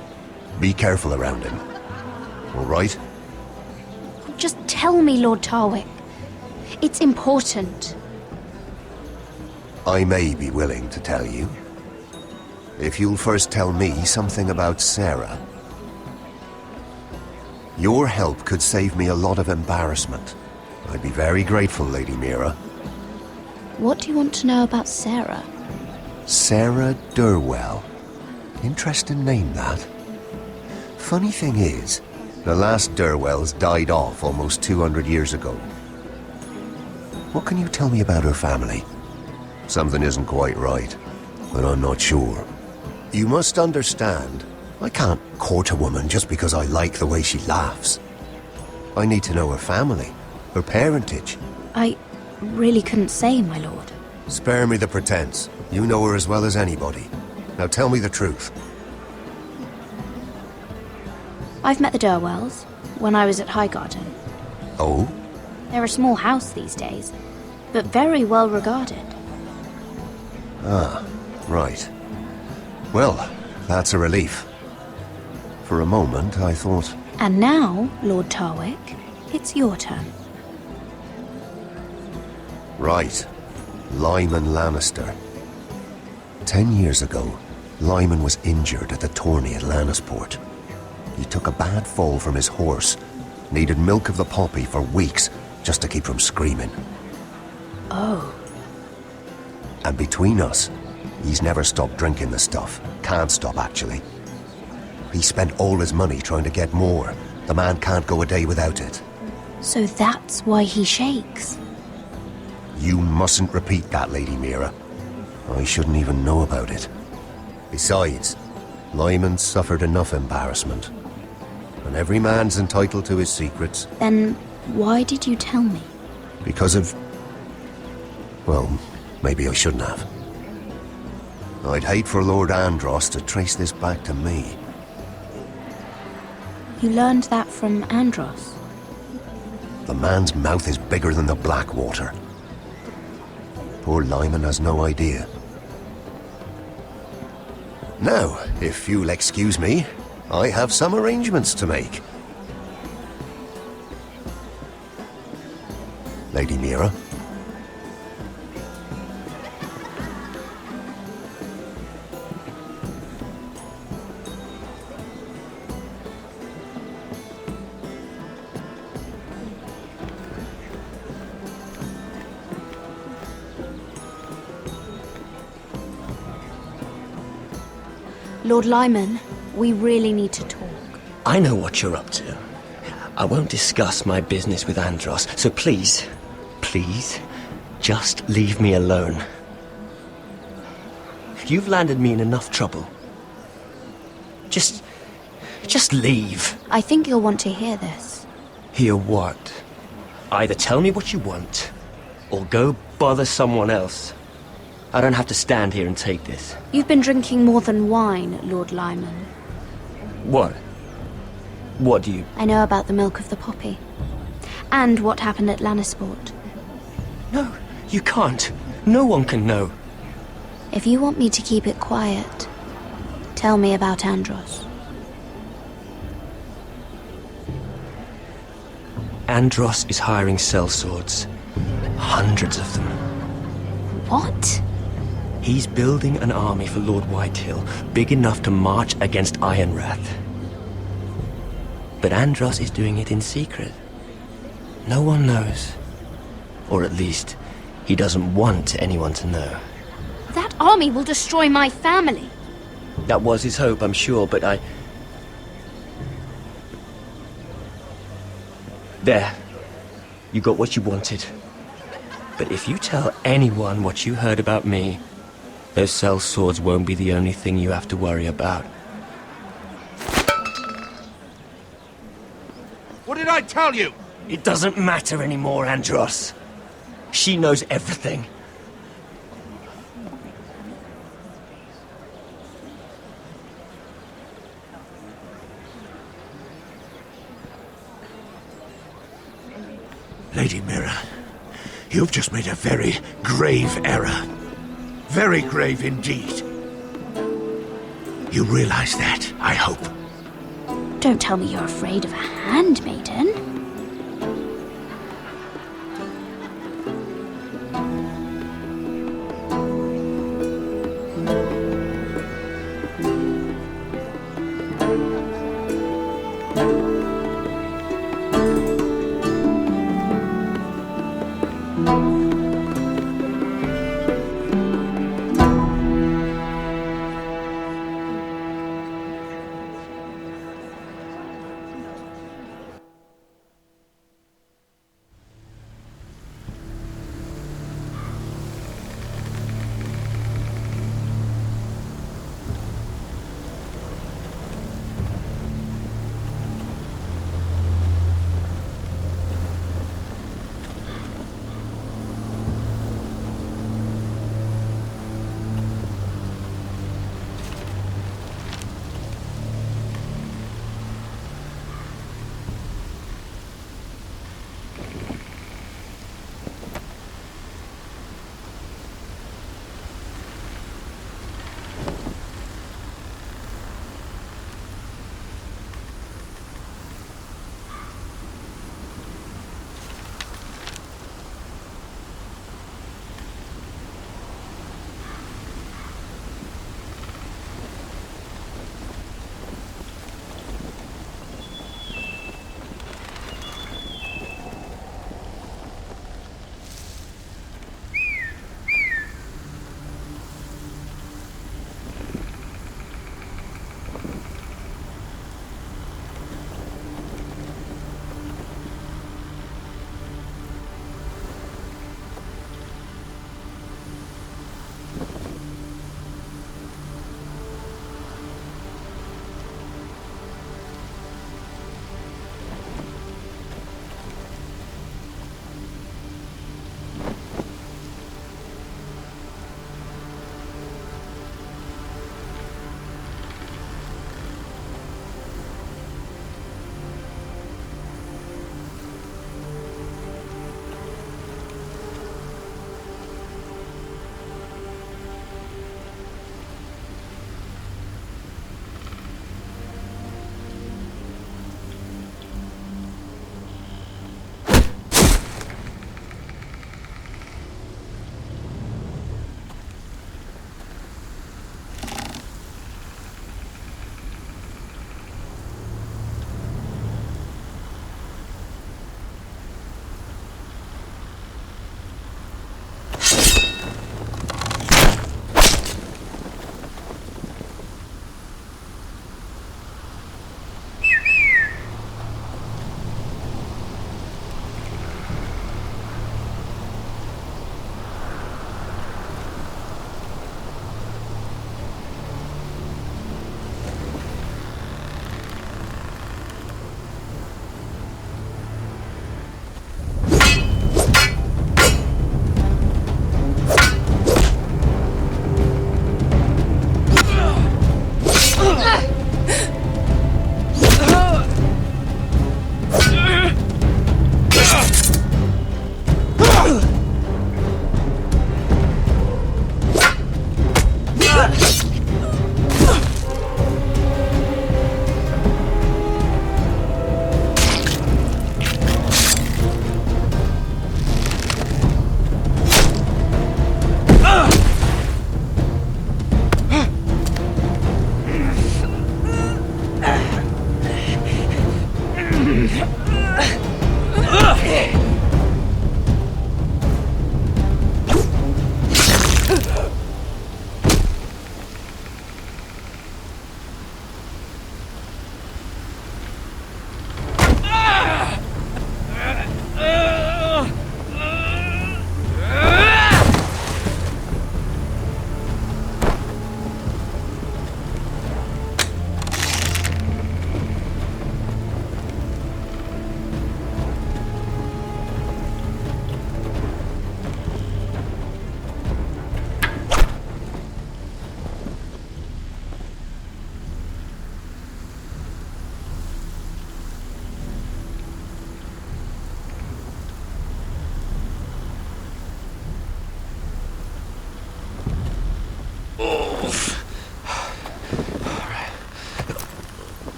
Speaker 21: be careful around him. All right?
Speaker 16: Just tell me, Lord Tarwick. It's important.
Speaker 21: I may be willing to tell you. If you'll first tell me something about Sarah. Your help could save me a lot of embarrassment. I'd be very grateful, Lady Mira.
Speaker 16: What do you want to know about Sarah?
Speaker 21: Sarah Durwell. Interesting name, that. Funny thing is, the last Durwells died off almost 200 years ago. What can you tell me about her family? Something isn't quite right, but I'm not sure. You must understand, I can't court a woman just because I like the way she laughs. I need to know her family, her parentage.
Speaker 16: I really couldn't say, my lord.
Speaker 21: Spare me the pretense. You know her as well as anybody. Now tell me the truth.
Speaker 16: I've met the Durwells when I was at Highgarden.
Speaker 21: Oh?
Speaker 16: They're a small house these days, but very well regarded.
Speaker 21: Ah, right. Well, that's a relief. For a moment, I thought...
Speaker 16: And now, Lord Tarwick, it's your turn.
Speaker 21: Right. Lyman Lannister. 10 years ago, Lyman was injured at the tourney at Lannisport. He took a bad fall from his horse, needed milk of the poppy for weeks just to keep from screaming.
Speaker 16: Oh.
Speaker 21: And between us, he's never stopped drinking the stuff. Can't stop, actually. He spent all his money trying to get more. The man can't go a day without it.
Speaker 16: So that's why he shakes.
Speaker 21: You mustn't repeat that, Lady Mira. I shouldn't even know about it. Besides, Lyman suffered enough embarrassment. And every man's entitled to his secrets.
Speaker 16: Then why did you tell me?
Speaker 21: Because of... Well, maybe I shouldn't have. I'd hate for Lord Andros to trace this back to me.
Speaker 16: You learned that from Andros?
Speaker 21: The man's mouth is bigger than the Blackwater. Poor Lyman has no idea. Now, if you'll excuse me, I have some arrangements to make. Lady Mira?
Speaker 16: Lord Lyman, we really need to talk.
Speaker 5: I know what you're up to. I won't discuss my business with Andros, so please, just leave me alone. You've landed me in enough trouble. Just leave.
Speaker 16: I think you'll want to hear this.
Speaker 5: Hear what? Either tell me what you want, or go bother someone else. I don't have to stand here and take this.
Speaker 16: You've been drinking more than wine, Lord Lyman.
Speaker 5: What? What do you...
Speaker 16: I know about the milk of the poppy. And what happened at Lannisport.
Speaker 5: No, you can't. No one can know.
Speaker 16: If you want me to keep it quiet, tell me about Andros.
Speaker 5: Andros is hiring sellswords. Hundreds of them.
Speaker 16: What?
Speaker 5: He's building an army for Lord Whitehill, big enough to march against Ironrath. But Andros is doing it in secret. No one knows. Or at least, he doesn't want anyone to know.
Speaker 16: That army will destroy my family.
Speaker 5: That was his hope, I'm sure, but I... There. You got what you wanted. But if you tell anyone what you heard about me, those sellswords won't be the only thing you have to worry about.
Speaker 3: What did I tell you?
Speaker 5: It doesn't matter anymore, Andros. She knows everything.
Speaker 1: Lady Mira, you've just made a very grave error. Very grave indeed. You realize that, I hope.
Speaker 16: Don't tell me you're afraid of a handmaiden.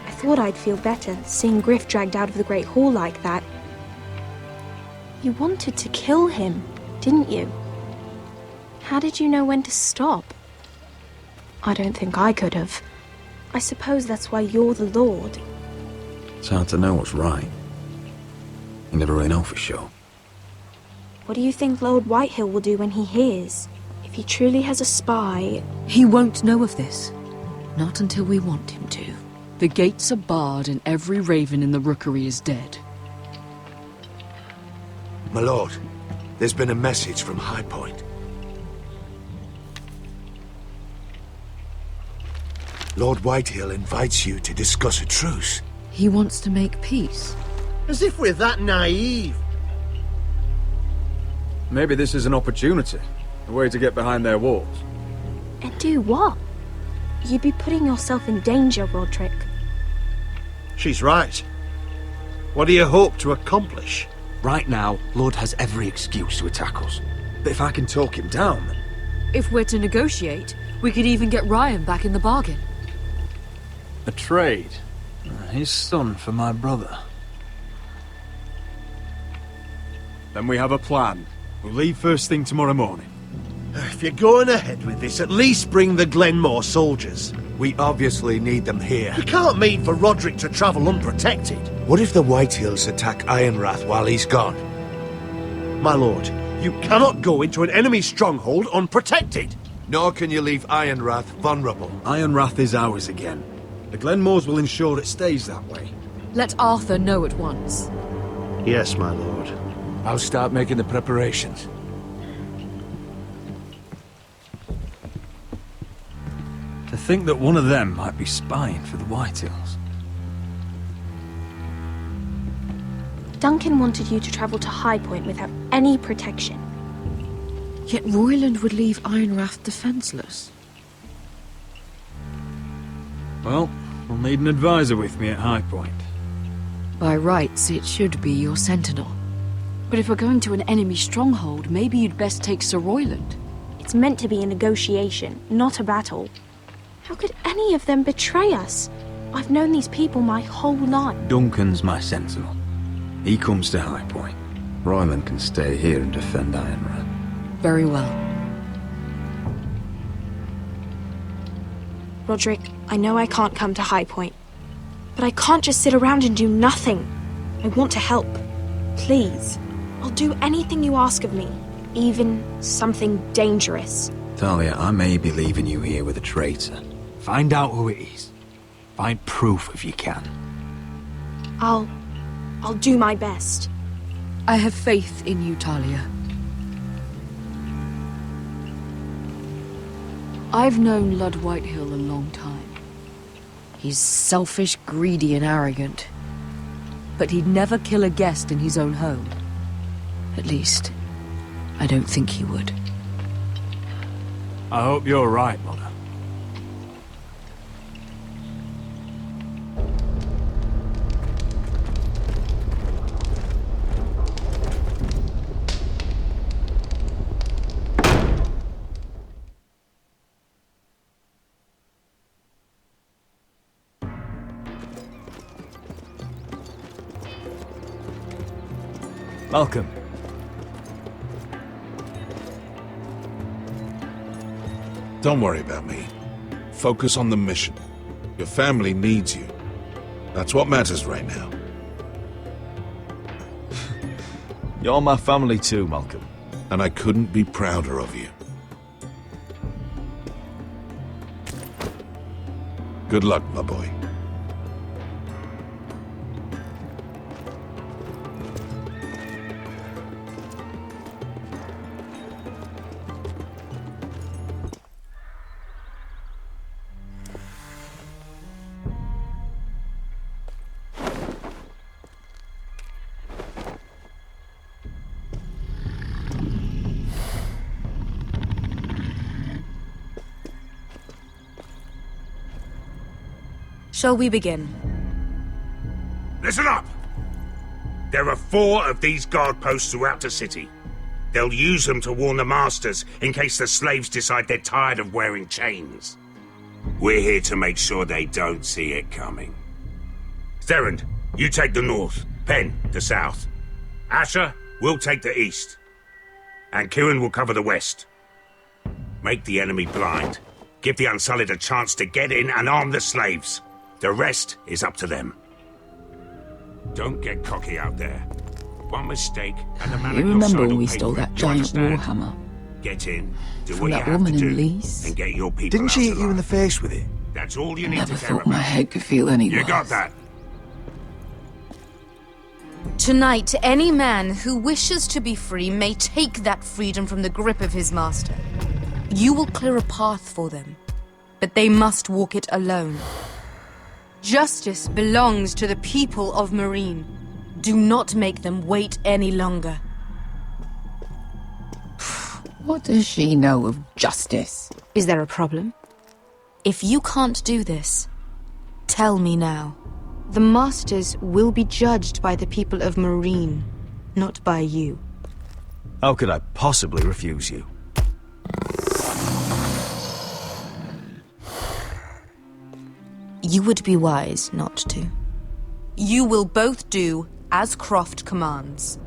Speaker 10: I thought I'd feel better seeing Griff dragged out of the Great Hall like that. You wanted to kill him, didn't you? How did you know when to stop? I don't think I could have. I suppose that's why you're the Lord.
Speaker 18: It's hard to know what's right. You never really know for sure.
Speaker 10: What do you think Lord Whitehill will do when he hears? If he truly has a spy...
Speaker 2: He won't know of this. Not until we want him to. The gates are barred and every raven in the rookery is dead.
Speaker 1: My lord, there's been a message from High Point. Lord Whitehill invites you to discuss a truce.
Speaker 2: He wants to make peace.
Speaker 15: As if we're that naive.
Speaker 18: Maybe this is an opportunity. A way to get behind their walls.
Speaker 10: And do what? You'd be putting yourself in danger, Roderick.
Speaker 15: She's right. What do you hope to accomplish?
Speaker 18: Right now, Lord has every excuse to attack us. But if I can talk him down, then...
Speaker 2: If we're to negotiate, we could even get Ryan back in the bargain.
Speaker 18: A trade? His son for my brother. Then we have a plan. We'll leave first thing tomorrow morning.
Speaker 15: If you're going ahead with this, at least bring the Glenmore soldiers.
Speaker 1: We obviously need them here.
Speaker 15: You can't mean for Roderick to travel unprotected.
Speaker 1: What if the Whitehills attack Ironrath while he's gone?
Speaker 15: My lord, you cannot go into an enemy stronghold unprotected.
Speaker 1: Nor can you leave Ironrath vulnerable.
Speaker 18: Ironrath is ours again. The Glenmores will ensure it stays that way.
Speaker 2: Let Arthur know at once.
Speaker 15: Yes, my lord.
Speaker 3: I'll start making the preparations.
Speaker 18: To think that one of them might be spying for the Whitehills.
Speaker 10: Duncan wanted you to travel to High Point without any protection.
Speaker 2: Yet Royland would leave Ironrath defenseless.
Speaker 18: Well, we'll need an advisor with me at High Point.
Speaker 2: By rights, it should be your sentinel. But if we're going to an enemy stronghold, maybe you'd best take Sir Royland.
Speaker 10: It's meant to be a negotiation, not a battle. How could any of them betray us? I've known these people my whole life.
Speaker 18: Duncan's my sentinel. He comes to High Point. Royland can stay here and defend Ironrath.
Speaker 2: Very well.
Speaker 10: Roderick, I know I can't come to High Point, but I can't just sit around and do nothing. I want to help. Please. I'll do anything you ask of me, even something dangerous.
Speaker 18: Talia, I may be leaving you here with a traitor. Find out who it is. Find proof if you can.
Speaker 10: I'll do my best.
Speaker 2: I have faith in you, Talia. I've known Lord Whitehill a long time. He's selfish, greedy, and arrogant. But he'd never kill a guest in his own home. At least, I don't think he would.
Speaker 18: I hope you're right, Mother. Welcome.
Speaker 13: Don't worry about me. Focus on the mission. Your family needs you.
Speaker 18: That's what matters right now.
Speaker 12: You're my family too, Malcolm.
Speaker 18: And I couldn't be prouder of you. Good luck, my boy.
Speaker 17: Shall we begin?
Speaker 14: Listen up! There are 4 of these guard posts throughout the city. They'll use them to warn the masters in case the slaves decide they're tired of wearing chains. We're here to make sure they don't see it coming. Therend, you take the north. Penn, the south. Asher, we'll take the east. And Kieran will cover the west. Make the enemy blind. Give the Unsullied a chance to get in and arm the slaves. The rest is up to them. Don't get cocky out there. One mistake and the man
Speaker 11: You
Speaker 14: at your
Speaker 11: remember
Speaker 14: side
Speaker 11: when
Speaker 14: will
Speaker 11: we
Speaker 14: pay
Speaker 11: stole
Speaker 14: for it.
Speaker 11: that
Speaker 14: You
Speaker 11: giant
Speaker 14: understand?
Speaker 11: warhammer?
Speaker 14: Get in, do
Speaker 11: From
Speaker 14: what you
Speaker 11: that
Speaker 14: have
Speaker 11: woman
Speaker 14: to do,
Speaker 11: in Lease?
Speaker 14: and get your people
Speaker 1: Didn't she
Speaker 14: out
Speaker 1: hit you in the
Speaker 14: alive.
Speaker 1: face with it?
Speaker 14: That's all you
Speaker 11: I
Speaker 14: need
Speaker 11: never
Speaker 14: to care
Speaker 11: thought my
Speaker 14: about.
Speaker 11: head could feel any
Speaker 14: You
Speaker 11: worse.
Speaker 14: got that?
Speaker 13: Tonight, any man who wishes to be free may take that freedom from the grip of his master. You will clear a path for them, but they must walk it alone. Justice belongs to the people of Meereen. Do not make them wait any longer.
Speaker 11: What does she know of justice?
Speaker 13: Is there a problem? If you can't do this, tell me now. The Masters will be judged by the people of Meereen, not by you.
Speaker 12: How could I possibly refuse you?
Speaker 13: You would be wise not to. You will both do as Croft commands.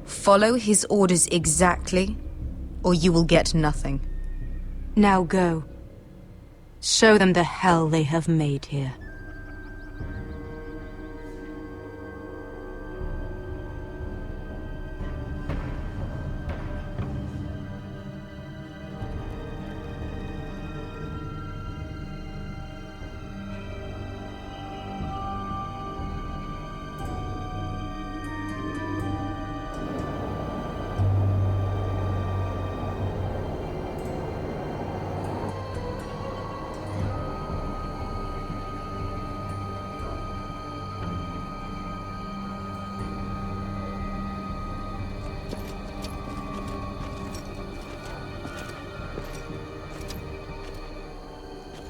Speaker 13: Follow his orders exactly, or you will get nothing. Now go. Show them the hell they have made here.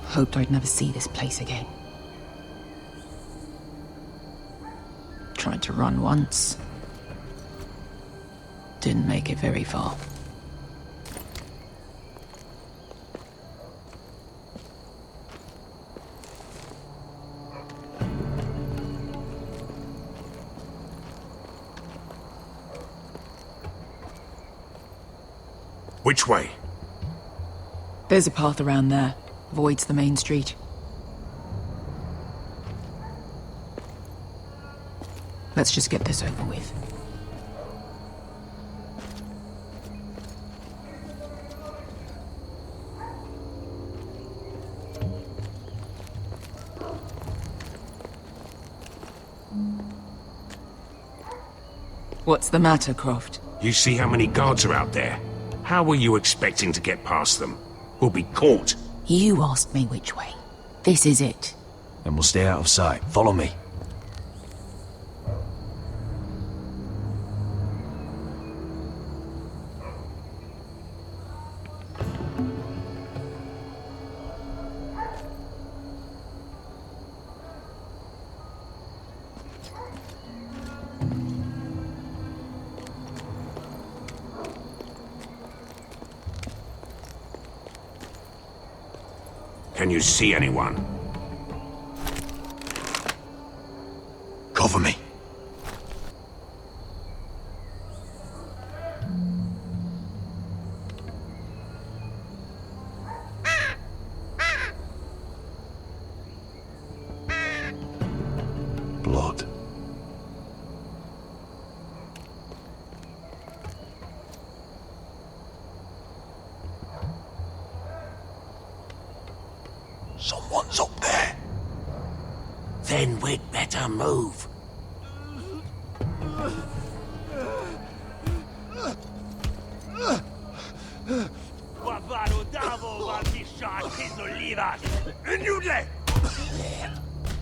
Speaker 11: Hoped I'd never see this place again. Tried to run once. Didn't make it very far.
Speaker 14: Which way?
Speaker 11: There's a path around there. Avoids the main street. Let's just get this over with. What's the matter, Croft?
Speaker 14: You see how many guards are out there? How were you expecting to get past them? We'll be caught.
Speaker 11: You asked me which way. This is it.
Speaker 12: Then we'll stay out of sight. Follow me.
Speaker 14: Can you see anyone?
Speaker 12: Cover me.
Speaker 5: move.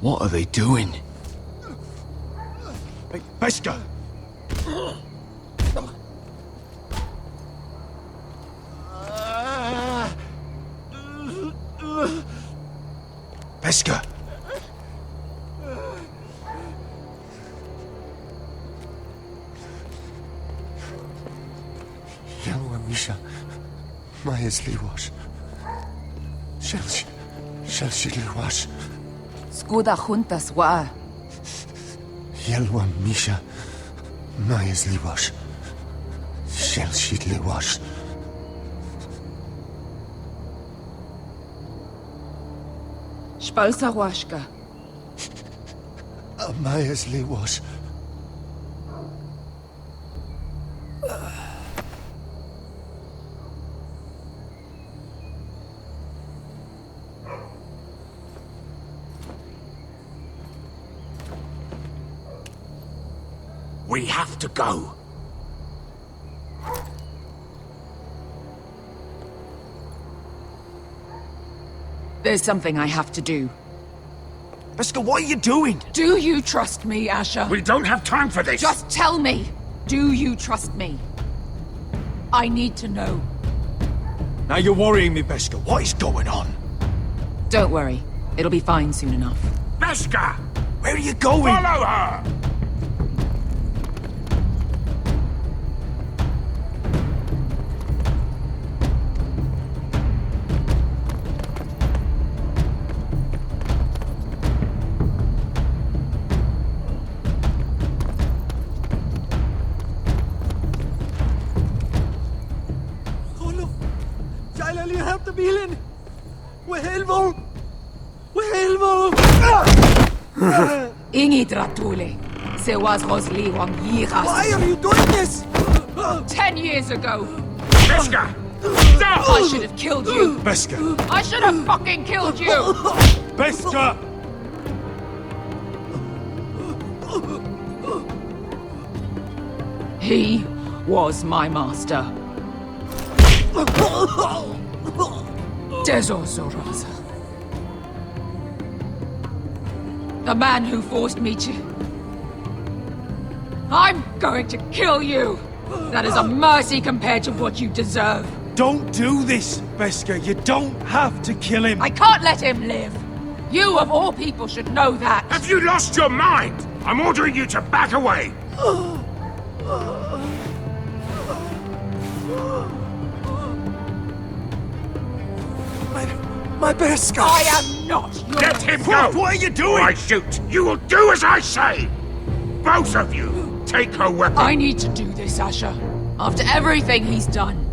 Speaker 12: What are they doing?
Speaker 1: Hey, Beskar! Beskar!
Speaker 21: Yellow Misha, Maya's Liwash. Shelshi Liwash.
Speaker 11: Skuda juntas wa.
Speaker 21: Yellow Misha, Maya's Liwash. Shelshi Liwash.
Speaker 11: Spalsa washka.
Speaker 21: Maya's Liwash.
Speaker 14: We have to go.
Speaker 11: There's something I have to do.
Speaker 1: Beskar, what are you doing?
Speaker 11: Do you trust me, Asher?
Speaker 14: We don't have time for this.
Speaker 11: Just tell me. Do you trust me? I need to know.
Speaker 1: Now you're worrying me, Beskar. What is going on?
Speaker 11: Don't worry. It'll be fine soon enough.
Speaker 14: Beskar!
Speaker 1: Where are you going?
Speaker 14: Follow her!
Speaker 11: Ingi Dratule. Se was Rosli Wang Yiras.
Speaker 5: Why are you doing this?
Speaker 11: 10 years ago.
Speaker 14: Beskar! Stop!
Speaker 11: I should have killed you.
Speaker 1: Beskar!
Speaker 11: I should have fucking killed you.
Speaker 1: Beskar!
Speaker 11: He was my master. Dezozoraza. The man who forced me to... I'm going to kill you! That is a mercy compared to what you deserve.
Speaker 1: Don't do this, Beskar. You don't have to kill him.
Speaker 11: I can't let him live. You, of all people, should know that.
Speaker 14: Have you lost your mind? I'm ordering you to back away.
Speaker 5: My Beskar!
Speaker 11: I am not your...
Speaker 14: Let him go!
Speaker 1: What are you doing?
Speaker 14: Or I shoot. You will do as I say! Both of you, take her weapon.
Speaker 11: I need to do this, Asher. After everything he's done.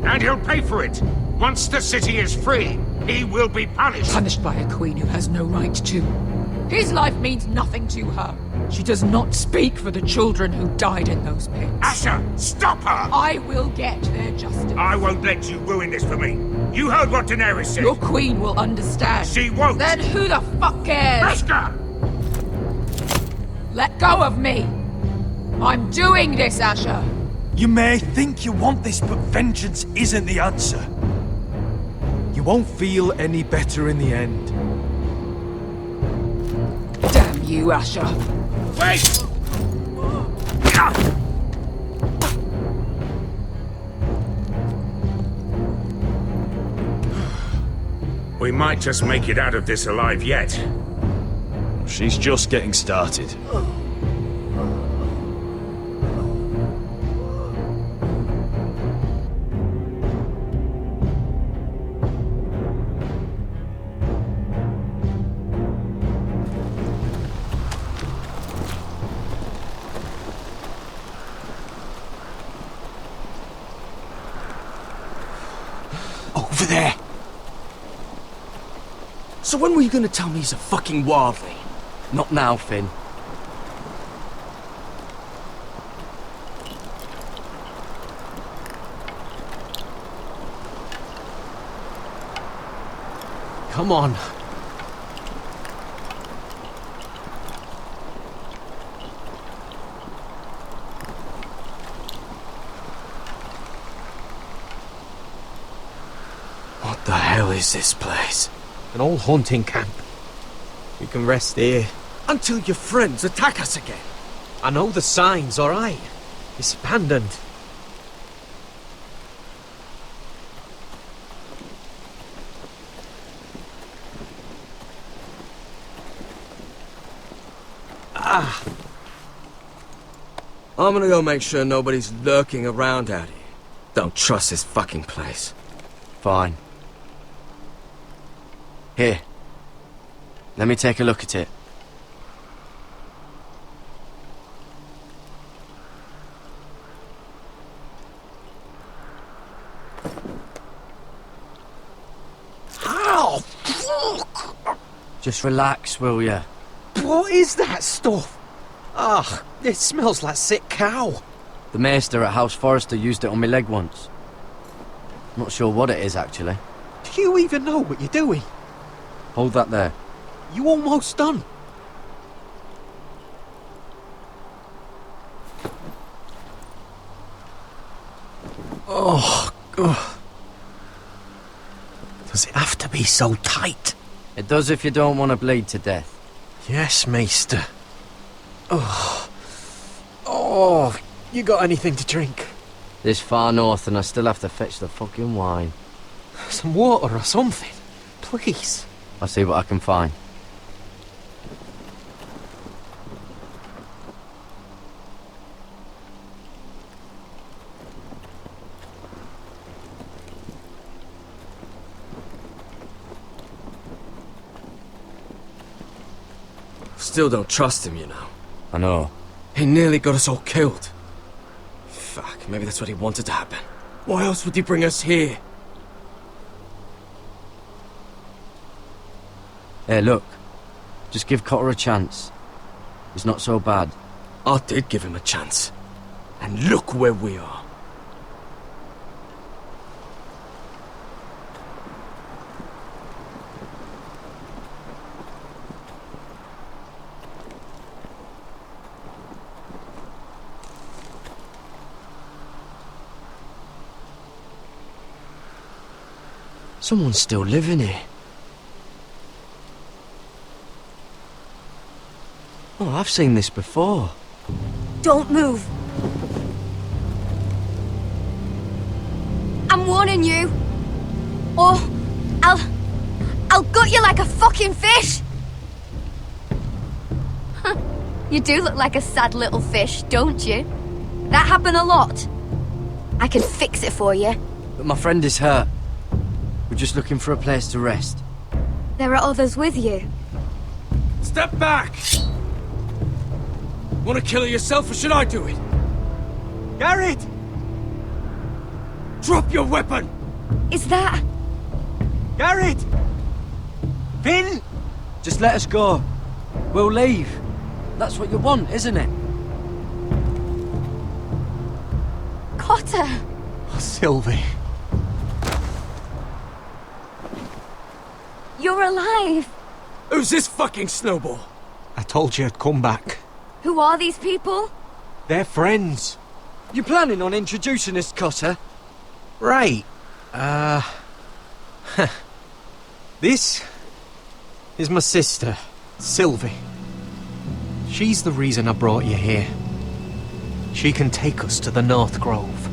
Speaker 14: And he'll pay for it. Once the city is free, he will be punished.
Speaker 11: Punished by a queen who has no right to. His life means nothing to her. She does not speak for the children who died in those pits.
Speaker 14: Asher, stop her!
Speaker 11: I will get their justice.
Speaker 14: I won't let you ruin this for me. You heard what Daenerys said.
Speaker 11: Your queen will understand.
Speaker 14: She won't.
Speaker 11: Then who the fuck cares?
Speaker 14: Beskar!
Speaker 11: Let go of me. I'm doing this, Asher.
Speaker 1: You may think you want this, but vengeance isn't the answer. You won't feel any better in the end.
Speaker 11: Damn you, Asher.
Speaker 14: Wait! We might just make it out of this alive yet.
Speaker 12: She's just getting started.
Speaker 1: Over there!
Speaker 5: So when were you gonna tell me he's a fucking wildling?
Speaker 4: Not now, Finn.
Speaker 5: Come on. hell is this place? An old hunting camp. We can rest here. Until your friends attack us again. I know the signs, alright? It's abandoned. I'm gonna go make sure nobody's lurking around out here. Don't trust this fucking place.
Speaker 6: Fine. Here. Let me take a look at it.
Speaker 5: How? Fuck!
Speaker 6: Just relax, will ya?
Speaker 5: What is that stuff? Ugh, it smells like sick cow.
Speaker 6: The maester at House Forrester used it on my leg once. Not sure what it is, actually.
Speaker 5: Do you even know what you're doing?
Speaker 6: Hold that there.
Speaker 5: You almost done. Oh, God. Does it have to be so tight?
Speaker 6: It does if you don't want to bleed to death.
Speaker 5: Yes, Maester. Oh. Oh, you got anything to drink?
Speaker 6: This far north and I still have to fetch the fucking wine.
Speaker 5: Some water or something, please.
Speaker 6: I'll see what I can find.
Speaker 5: Still don't trust him, you know.
Speaker 6: I know.
Speaker 5: He nearly got us all killed. Fuck, maybe that's what he wanted to happen. Why else would he bring us here?
Speaker 6: Hey, look. Just give Cotter a chance. He's not so bad.
Speaker 5: I did give him a chance. And look where we are.
Speaker 6: Someone's still living here. Oh, I've seen this before.
Speaker 13: Don't move. I'm warning you. Or I'll gut you like a fucking fish. You do look like a sad little fish, don't you? That happened a lot. I can fix it for you.
Speaker 6: But my friend is hurt. We're just looking for a place to rest.
Speaker 13: There are others with you.
Speaker 5: Step back! Want to kill her yourself, or should I do it? Garrett! Drop your weapon!
Speaker 13: Is that...
Speaker 5: Garrett! Finn!
Speaker 6: Just let us go. We'll leave. That's what you want, isn't it?
Speaker 13: Cotter!
Speaker 5: Oh, Sylvie.
Speaker 13: You're alive!
Speaker 5: Who's this fucking snowball? I told you I'd come back.
Speaker 13: Who are these people?
Speaker 5: They're friends.
Speaker 6: You planning on introducing us, Cotter?
Speaker 5: Right. This is my sister, Sylvie. She's the reason I brought you here. She can take us to the North Grove.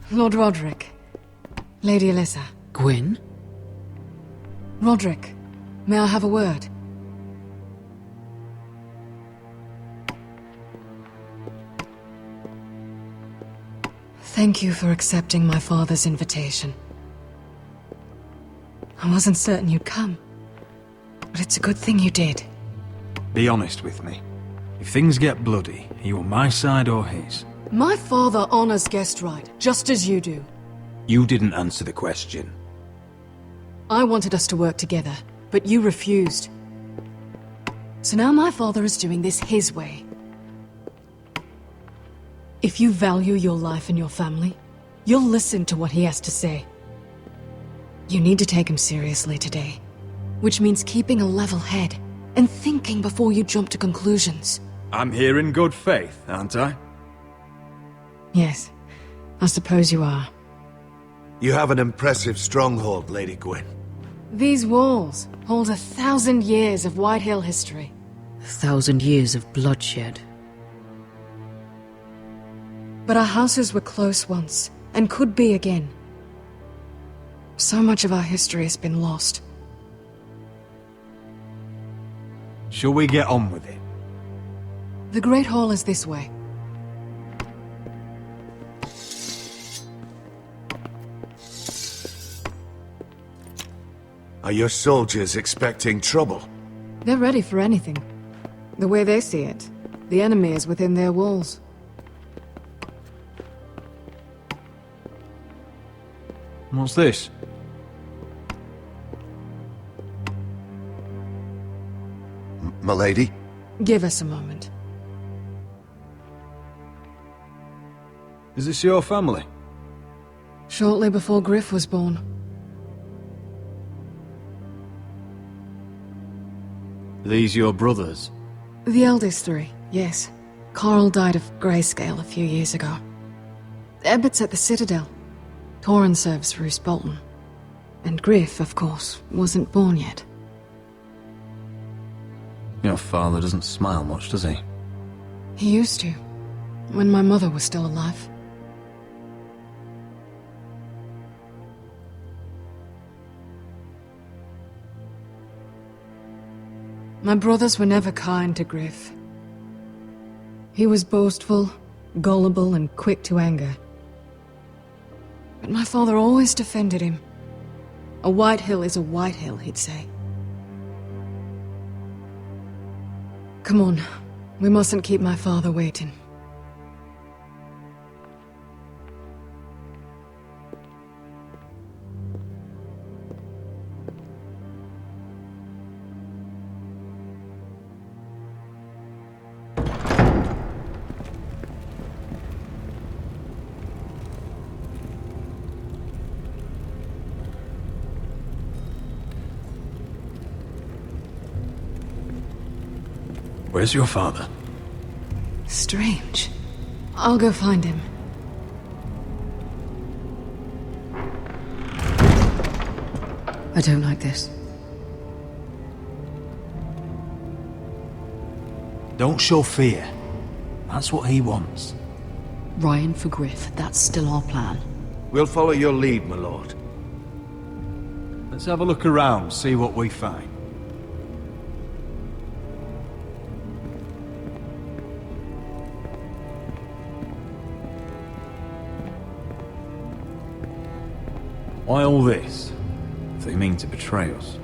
Speaker 2: Lord Roderick. Lady Alyssa.
Speaker 17: Gwyn?
Speaker 2: Roderick, may I have a word? Thank you for accepting my father's invitation. I wasn't certain you'd come, but it's a good thing you did.
Speaker 18: Be honest with me. If things get bloody, are you on my side or his?
Speaker 2: My father honors guest right, just as you do.
Speaker 18: You didn't answer the question.
Speaker 2: I wanted us to work together, but you refused. So now my father is doing this his way. If you value your life and your family, you'll listen to what he has to say. You need to take him seriously today, which means keeping a level head and thinking before you jump to conclusions.
Speaker 18: I'm here in good faith, aren't I?
Speaker 2: Yes, I suppose you are.
Speaker 1: You have an impressive stronghold, Lady Gwyn.
Speaker 2: These walls hold 1,000 years of Whitehill history.
Speaker 8: 1,000 years of bloodshed.
Speaker 2: But our houses were close once, and could be again. So much of our history has been lost.
Speaker 18: Shall we get on with it?
Speaker 2: The Great Hall is this way.
Speaker 1: Are your soldiers expecting trouble?
Speaker 2: They're ready for anything. The way they see it, the enemy is within their walls.
Speaker 18: What's this?
Speaker 1: Milady?
Speaker 2: Give us a moment.
Speaker 18: Is this your family?
Speaker 2: Shortly before Griff was born.
Speaker 18: These your brothers?
Speaker 2: The eldest three, yes. Carl died of grayscale a few years ago. Ebbett's at the Citadel. Torrin serves Roose Bolton. And Griff, of course, wasn't born yet.
Speaker 18: Your father doesn't smile much, does he?
Speaker 2: He used to, when my mother was still alive. My brothers were never kind to Griff. He was boastful, gullible, and quick to anger. But my father always defended him. A Whitehill is a Whitehill, he'd say. Come on, we mustn't keep my father waiting.
Speaker 18: Where's your father?
Speaker 2: Strange. I'll go find him.
Speaker 8: I don't like this.
Speaker 12: Don't show fear. That's what he wants.
Speaker 8: Ryan for Griff, that's still our plan.
Speaker 1: We'll follow your lead, my lord.
Speaker 18: Let's have a look around, see what we find. Why all this? If they mean to betray us.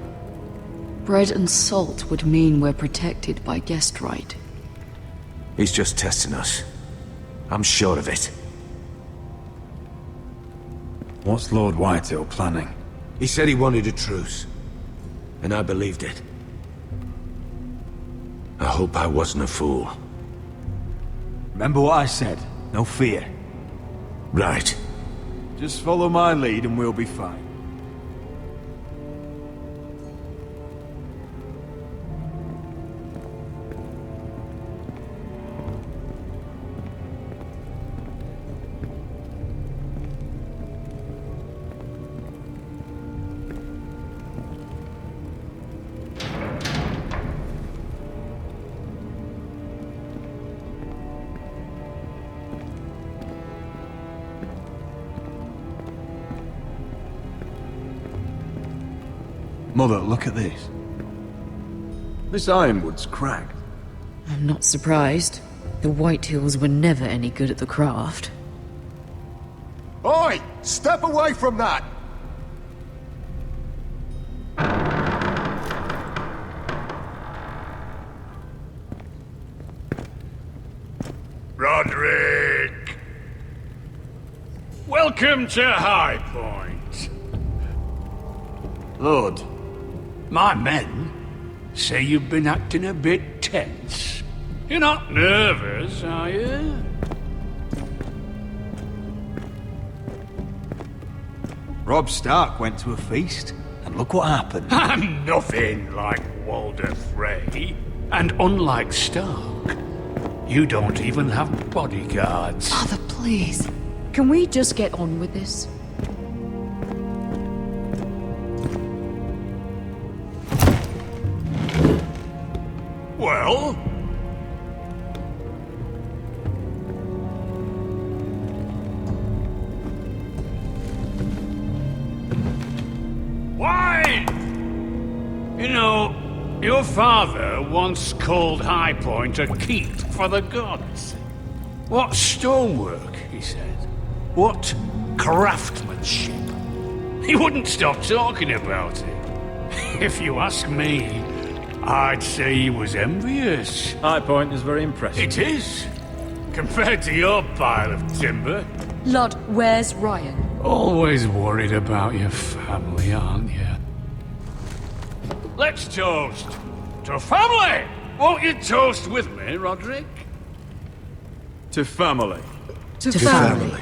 Speaker 8: Bread and salt would mean we're protected by guest right.
Speaker 1: He's just testing us. I'm sure of it.
Speaker 18: What's Lord Whitehill planning?
Speaker 1: He said he wanted a truce. And I believed it. I hope I wasn't a fool.
Speaker 12: Remember what I said. No fear.
Speaker 1: Right.
Speaker 18: Just follow my lead and we'll be fine. Mother, look at this. This ironwood's cracked.
Speaker 8: I'm not surprised. The Whitehills were never any good at the craft.
Speaker 1: Oi! Step away from that!
Speaker 9: Roderick! Welcome to High Point.
Speaker 19: Lord, my men say you've been acting a bit tense. You're not nervous, are you?
Speaker 12: Robb Stark went to a feast, and look what happened.
Speaker 19: I'm nothing like Walder Frey. And unlike Stark, you don't even have bodyguards.
Speaker 2: Father, please.
Speaker 8: Can we just get on with this?
Speaker 19: Well? Why? You know, your father once called High Point a keep for the gods. What stonework, he said. What craftsmanship. He wouldn't stop talking about it. If you ask me, I'd say he was envious.
Speaker 12: High Point is very impressive.
Speaker 19: It is. Compared to your pile of timber.
Speaker 8: Lord, where's Ryan?
Speaker 19: Always worried about your family, aren't you? Let's toast to family! Won't you toast with me, Roderick?
Speaker 12: To family.
Speaker 8: To family.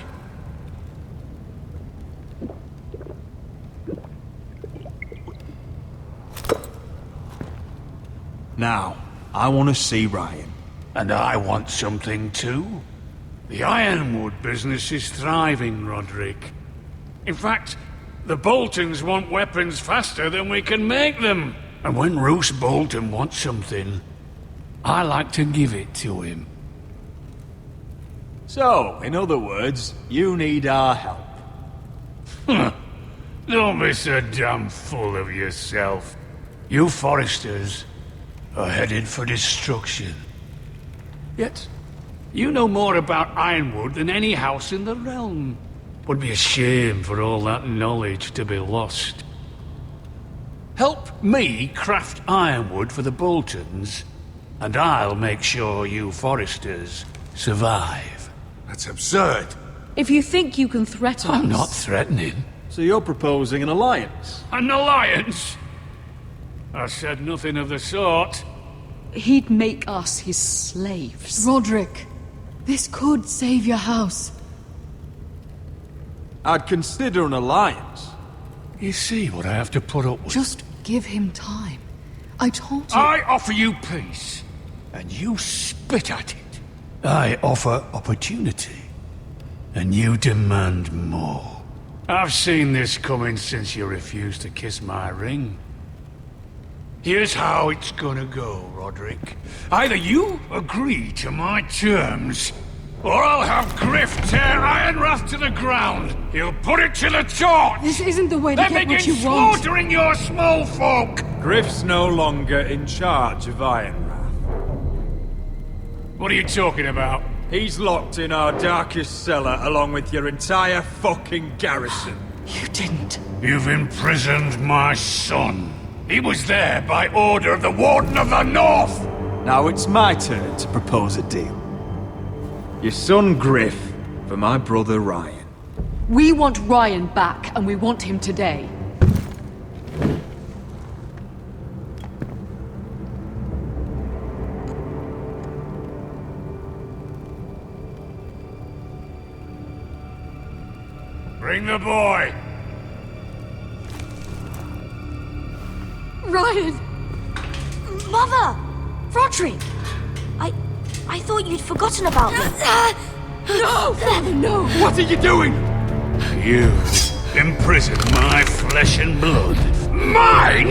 Speaker 12: Now, I want to see Ryan.
Speaker 19: And I want something too. The ironwood business is thriving, Roderick. In fact, the Boltons want weapons faster than we can make them. And when Roose Bolton wants something, I like to give it to him.
Speaker 12: So, in other words, you need our help.
Speaker 19: Don't be so damn full of yourself. You Forresters are headed for destruction. Yet, you know more about Ironwood than any house in the realm. Would be a shame for all that knowledge to be lost. Help me craft ironwood for the Boltons, and I'll make sure you Forresters survive.
Speaker 14: That's absurd.
Speaker 8: If you think you can threaten us...
Speaker 19: I'm not threatening.
Speaker 12: So you're proposing an alliance?
Speaker 19: An alliance? I said nothing of the sort.
Speaker 8: He'd make us his slaves.
Speaker 2: Roderick, this could save your house.
Speaker 12: I'd consider an alliance.
Speaker 19: You see what I have to put up with?
Speaker 2: Just give him time. I told you...
Speaker 19: I offer you peace, and you spit at it. I offer opportunity, and you demand more. I've seen this coming since you refused to kiss my ring. Here's how it's gonna go, Roderick. Either you agree to my terms, or I'll have Griff tear Ironwrath to the ground. He'll put it to the torch.
Speaker 2: This isn't the way to
Speaker 19: then
Speaker 2: get what you
Speaker 19: begin
Speaker 2: want.
Speaker 19: slaughtering your small folk.
Speaker 12: Griff's no longer in charge of Ironwrath.
Speaker 19: What are you talking about?
Speaker 12: He's locked in our darkest cellar along with your entire fucking garrison.
Speaker 2: You didn't.
Speaker 19: You've imprisoned my son. He was there by order of the Warden of the North.
Speaker 12: Now it's my turn to propose a deal. Your son Griff for my brother Ryan.
Speaker 8: We want Ryan back, and we want him today.
Speaker 19: Bring the boy.
Speaker 10: Ryan! Mother! Roderick! I thought you'd forgotten about me.
Speaker 2: No! Father, no!
Speaker 19: What are you doing? You imprison my flesh and blood. Mine?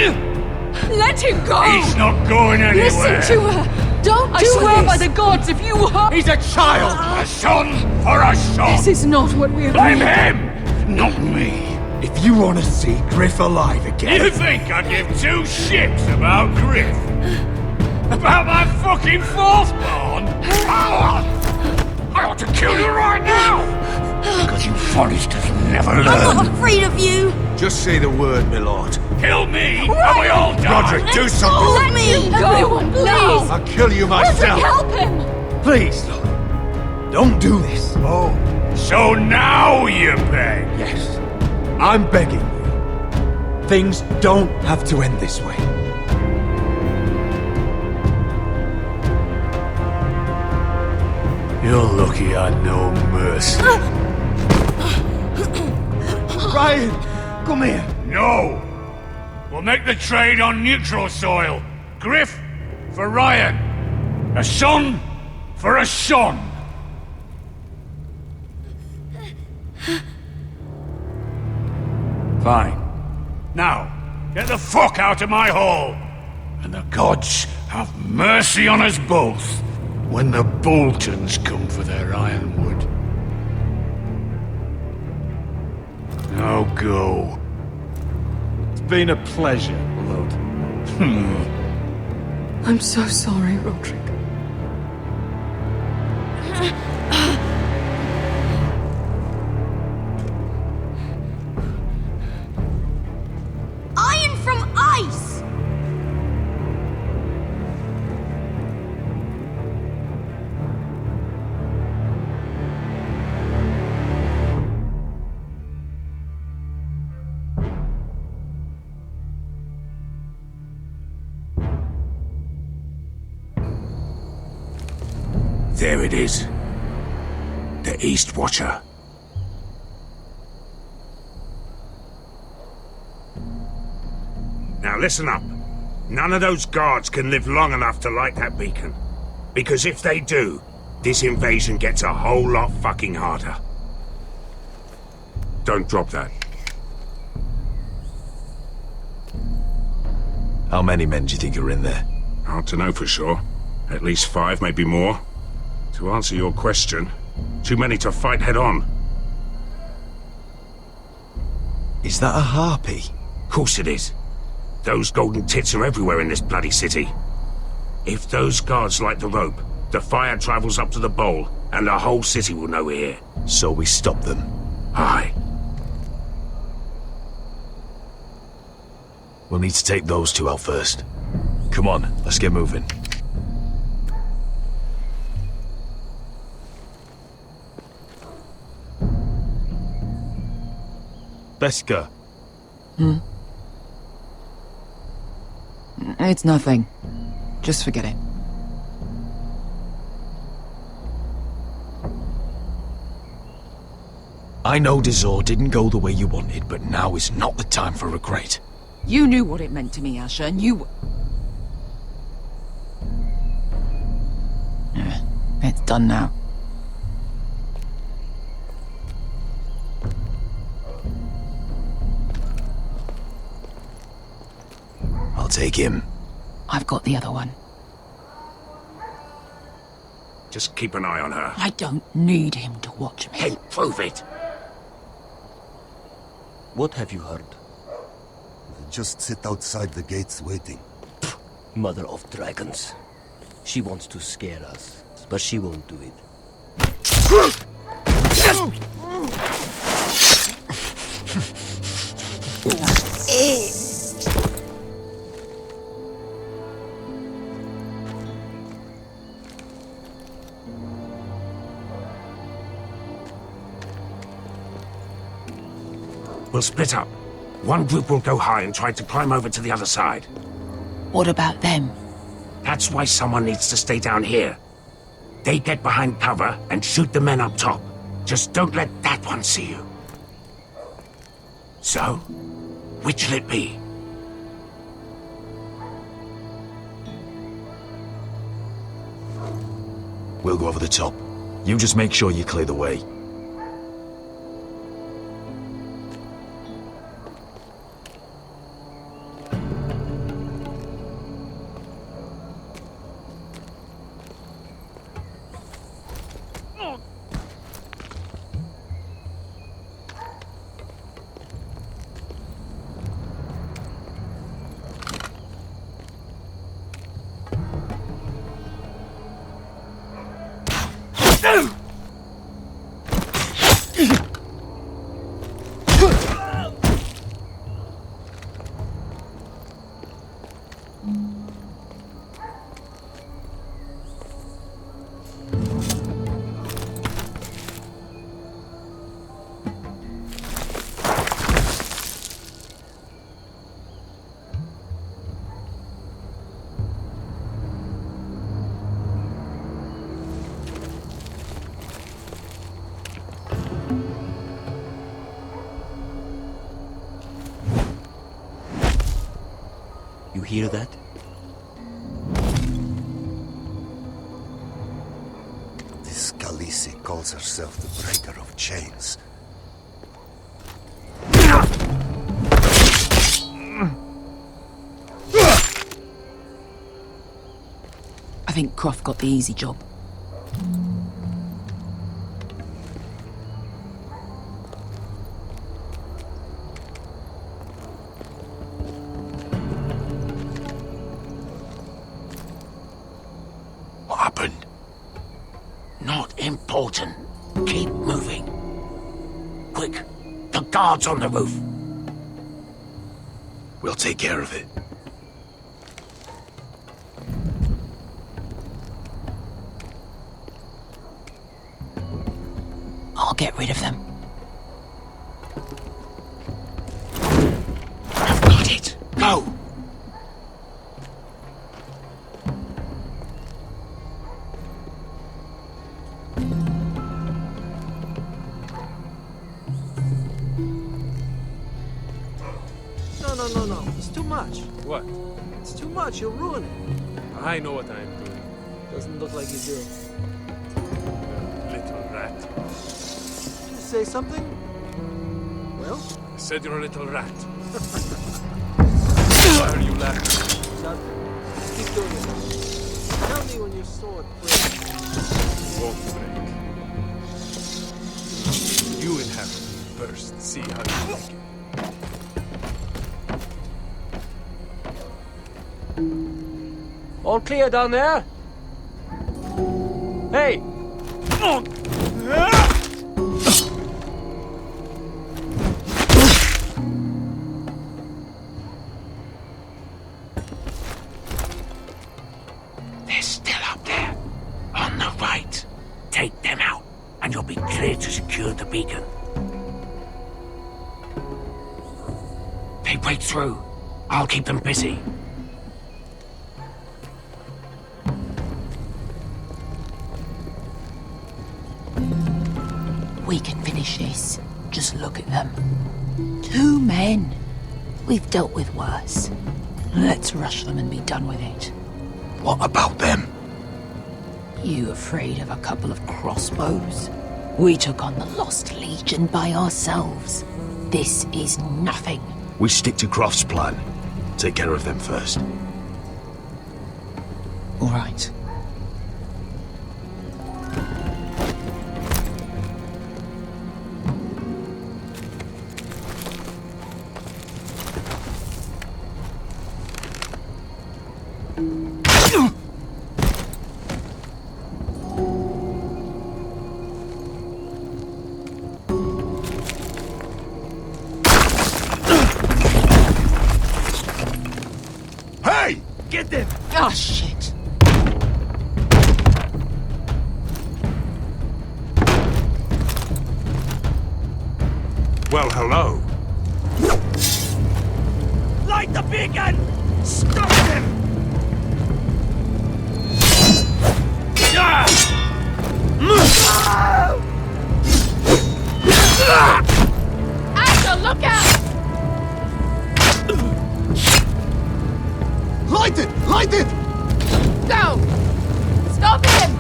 Speaker 8: Let him go!
Speaker 19: He's not going anywhere.
Speaker 8: Listen to her! Don't I swear by the gods, if you hurt...
Speaker 19: He's a child! A son for a son!
Speaker 8: This is not what we agreed.
Speaker 19: Blame him, not me.
Speaker 12: If you want to see Griff alive again...
Speaker 19: You think I give two shits about Griff? About my fucking fourthborn? I ought to kill you right now! Because you Forresters never learn.
Speaker 10: I'm not afraid of you!
Speaker 1: Just say the word, my lord.
Speaker 19: Kill me, and we all die!
Speaker 1: Roderick, do something!
Speaker 10: Let me go!
Speaker 2: Everyone, please!
Speaker 1: I'll kill you myself!
Speaker 2: Help him!
Speaker 12: Please, Lord. Don't do this.
Speaker 19: Oh, so now you beg?
Speaker 12: Yes. I'm begging you. Things don't have to end this way.
Speaker 19: You're lucky I know mercy.
Speaker 12: Ryan, come here.
Speaker 19: No! We'll make the trade on neutral soil. Griff for Ryan. A son for a son. Fine. Now, get the fuck out of my hall! And the gods have mercy on us both when the Boltons come for their ironwood. Now go.
Speaker 12: It's been a pleasure, Lord.
Speaker 2: I'm so sorry, Roderick.
Speaker 13: Iron from ice!
Speaker 14: There it is. The East Watcher. Now listen up. None of those guards can live long enough to light that beacon. Because if they do, this invasion gets a whole lot fucking harder. Don't drop that.
Speaker 7: How many men do you think are in there?
Speaker 14: Hard to know for sure. At least 5, maybe more. To answer your question, too many to fight head on.
Speaker 7: Is that a harpy?
Speaker 14: Course it is. Those golden tits are everywhere in this bloody city. If those guards light the rope, the fire travels up to the bowl, and the whole city will know we're here.
Speaker 7: So we stop them?
Speaker 14: Aye.
Speaker 7: We'll need to take those 2 out first. Come on, let's get moving. Beska.
Speaker 11: It's nothing. Just forget it.
Speaker 7: I know Dizor didn't go the way you wanted, but now is not the time for regret.
Speaker 11: You knew what it meant to me, Asher, and you... It's done now.
Speaker 7: I'll take him.
Speaker 11: I've got the other one.
Speaker 14: Just keep an eye on her.
Speaker 11: I don't need him to watch me.
Speaker 14: Hey, prove it!
Speaker 15: What have you heard?
Speaker 21: They just sit outside the gates waiting.
Speaker 15: Mother of dragons. She wants to scare us, but she won't do it.
Speaker 14: We'll split up. One group will go high and try to climb over to the other side.
Speaker 11: What about them?
Speaker 14: That's why someone needs to stay down here. They get behind cover and shoot the men up top. Just don't let that one see you. So, which'll it be?
Speaker 7: We'll go over the top. You just make sure you clear the way.
Speaker 15: hear that?
Speaker 21: This Khaleesi calls herself the breaker of chains.
Speaker 11: I think Croft got the easy job.
Speaker 14: What happened? Not important. Keep moving. Quick, the guards on the roof.
Speaker 7: We'll take care of it.
Speaker 11: I'll get rid of them.
Speaker 14: I've got it. Go!
Speaker 15: No. It's too much.
Speaker 20: What?
Speaker 15: It's too much. You'll ruin it.
Speaker 20: I know what I am doing.
Speaker 15: Doesn't look like you do.
Speaker 20: Little rat.
Speaker 15: Did you say something? Well?
Speaker 20: I said you're a little rat. Why are you laughing?
Speaker 15: Nothing. Keep doing it. Tell me when your sword breaks.
Speaker 20: Won't break. You inhabit first. See how you like it.
Speaker 5: All clear down there? Hey!
Speaker 14: They're still up there. On the right. Take them out, and you'll be clear to secure the beacon. They break through. I'll keep them busy.
Speaker 11: We can finish this. Just look at them. 2 men. We've dealt with worse. Let's rush them and be done with it.
Speaker 7: What about them?
Speaker 11: You afraid of a couple of crossbows? We took on the Lost Legion by ourselves. This is nothing.
Speaker 7: We stick to Croft's plan. Take care of them first.
Speaker 11: All right.
Speaker 7: Hey! Get them!
Speaker 11: Ah, shit.
Speaker 14: Well, hello.
Speaker 15: Light the beacon! Stop them!
Speaker 13: Asher, look out!
Speaker 1: Light it! Light it!
Speaker 13: Go! Stop him!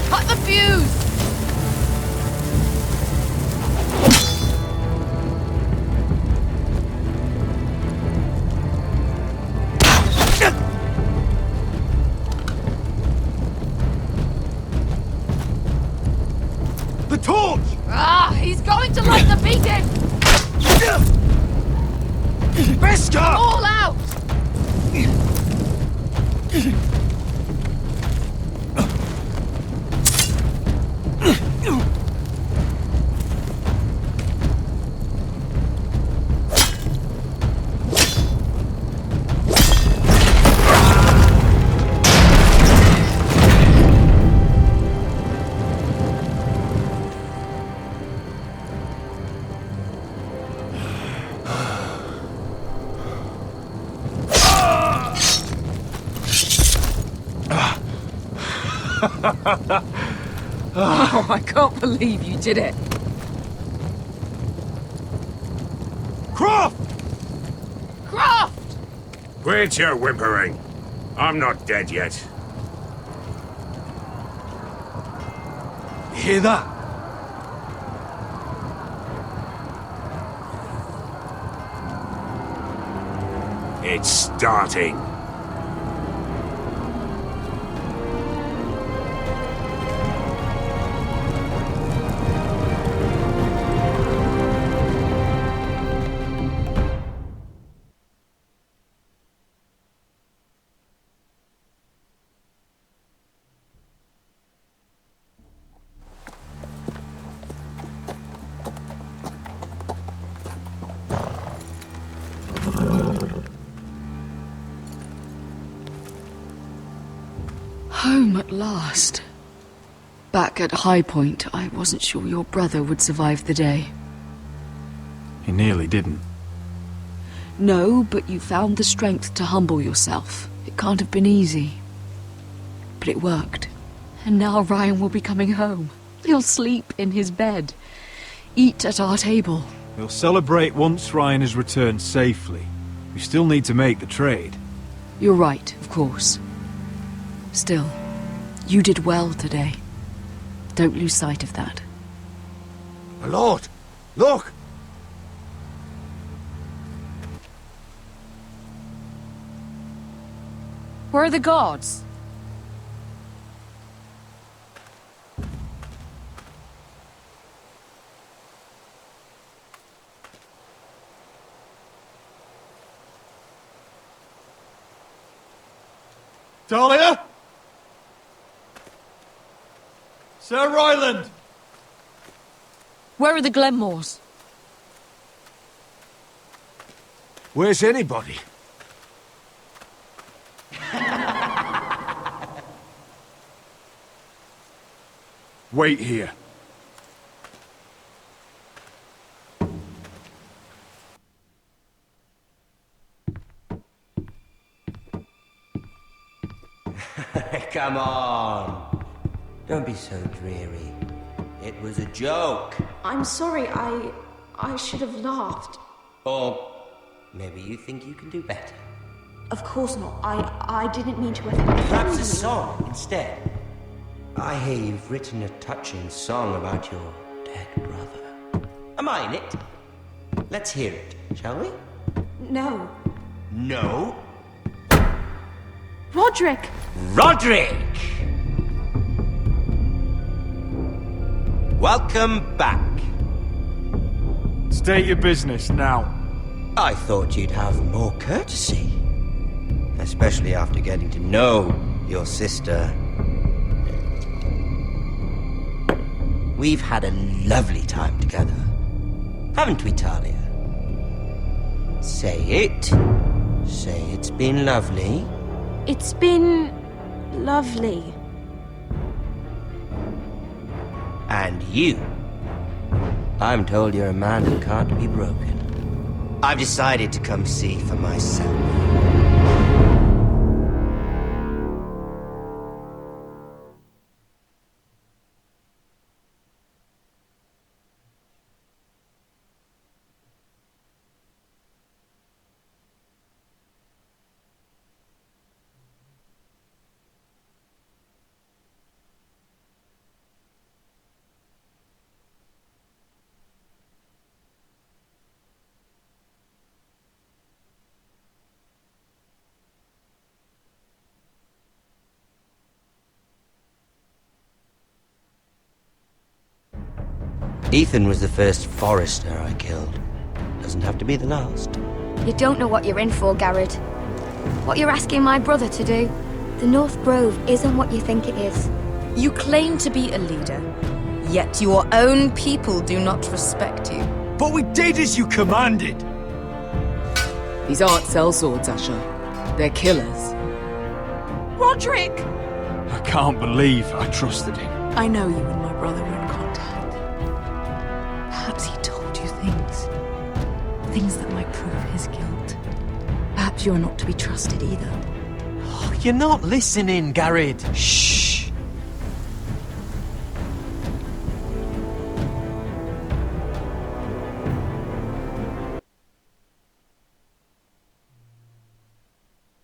Speaker 13: Cut the fuse!
Speaker 1: The torch!
Speaker 13: Ah, he's going to light the beacon!
Speaker 1: Beskar!
Speaker 13: All out!
Speaker 11: Oh, I can't believe you did it.
Speaker 12: Croft!
Speaker 11: Croft!
Speaker 14: Quit your whimpering. I'm not dead yet.
Speaker 12: You hear that?
Speaker 14: It's starting.
Speaker 8: Home at last. Back at High Point, I wasn't sure your brother would survive the day.
Speaker 12: He nearly didn't.
Speaker 8: No, but you found the strength to humble yourself. It can't have been easy. But it worked. And now Ryan will be coming home. He'll sleep in his bed. Eat at our table.
Speaker 12: We'll celebrate once Ryan has returned safely. We still need to make the trade.
Speaker 8: You're right, of course. Still, you did well today. Don't lose sight of that.
Speaker 15: My lord, look!
Speaker 11: Where are the guards?
Speaker 12: Talia? Sir Ryland!
Speaker 11: Where are the Glenmores?
Speaker 3: Where's anybody?
Speaker 12: Wait here.
Speaker 16: Come on. Don't be so dreary. It was a joke.
Speaker 10: I'm sorry, I should have laughed.
Speaker 16: Or maybe you think you can do better.
Speaker 10: Of course not. I didn't mean to offend you.
Speaker 16: Perhaps a song instead. I hear you've written a touching song about your dead brother. Am I in it? Let's hear it, shall we?
Speaker 10: No.
Speaker 16: No?
Speaker 10: Roderick!
Speaker 16: Roderick! Welcome back.
Speaker 12: State your business now.
Speaker 16: I thought you'd have more courtesy. Especially after getting to know your sister. We've had a lovely time together. Haven't we, Talia? Say it. Say it's been lovely.
Speaker 10: It's been lovely.
Speaker 16: And you. I'm told you're a man who can't be broken. I've decided to come see for myself. Ethan was the first Forrester I killed. Doesn't have to be the last.
Speaker 22: You don't know what you're in for, Garrett. What you're asking my brother to do. The North Grove isn't what you think it is.
Speaker 13: You claim to be a leader, yet your own people do not respect you.
Speaker 12: But we did as you commanded!
Speaker 11: These aren't sellswords, Asher. They're killers.
Speaker 13: Roderick!
Speaker 12: I can't believe I trusted him.
Speaker 8: I know you and my brother were in contact. Perhaps he told you things. Things that might prove his guilt. Perhaps you're not to be trusted either.
Speaker 6: Oh, you're not listening, Garrett.
Speaker 8: Shh!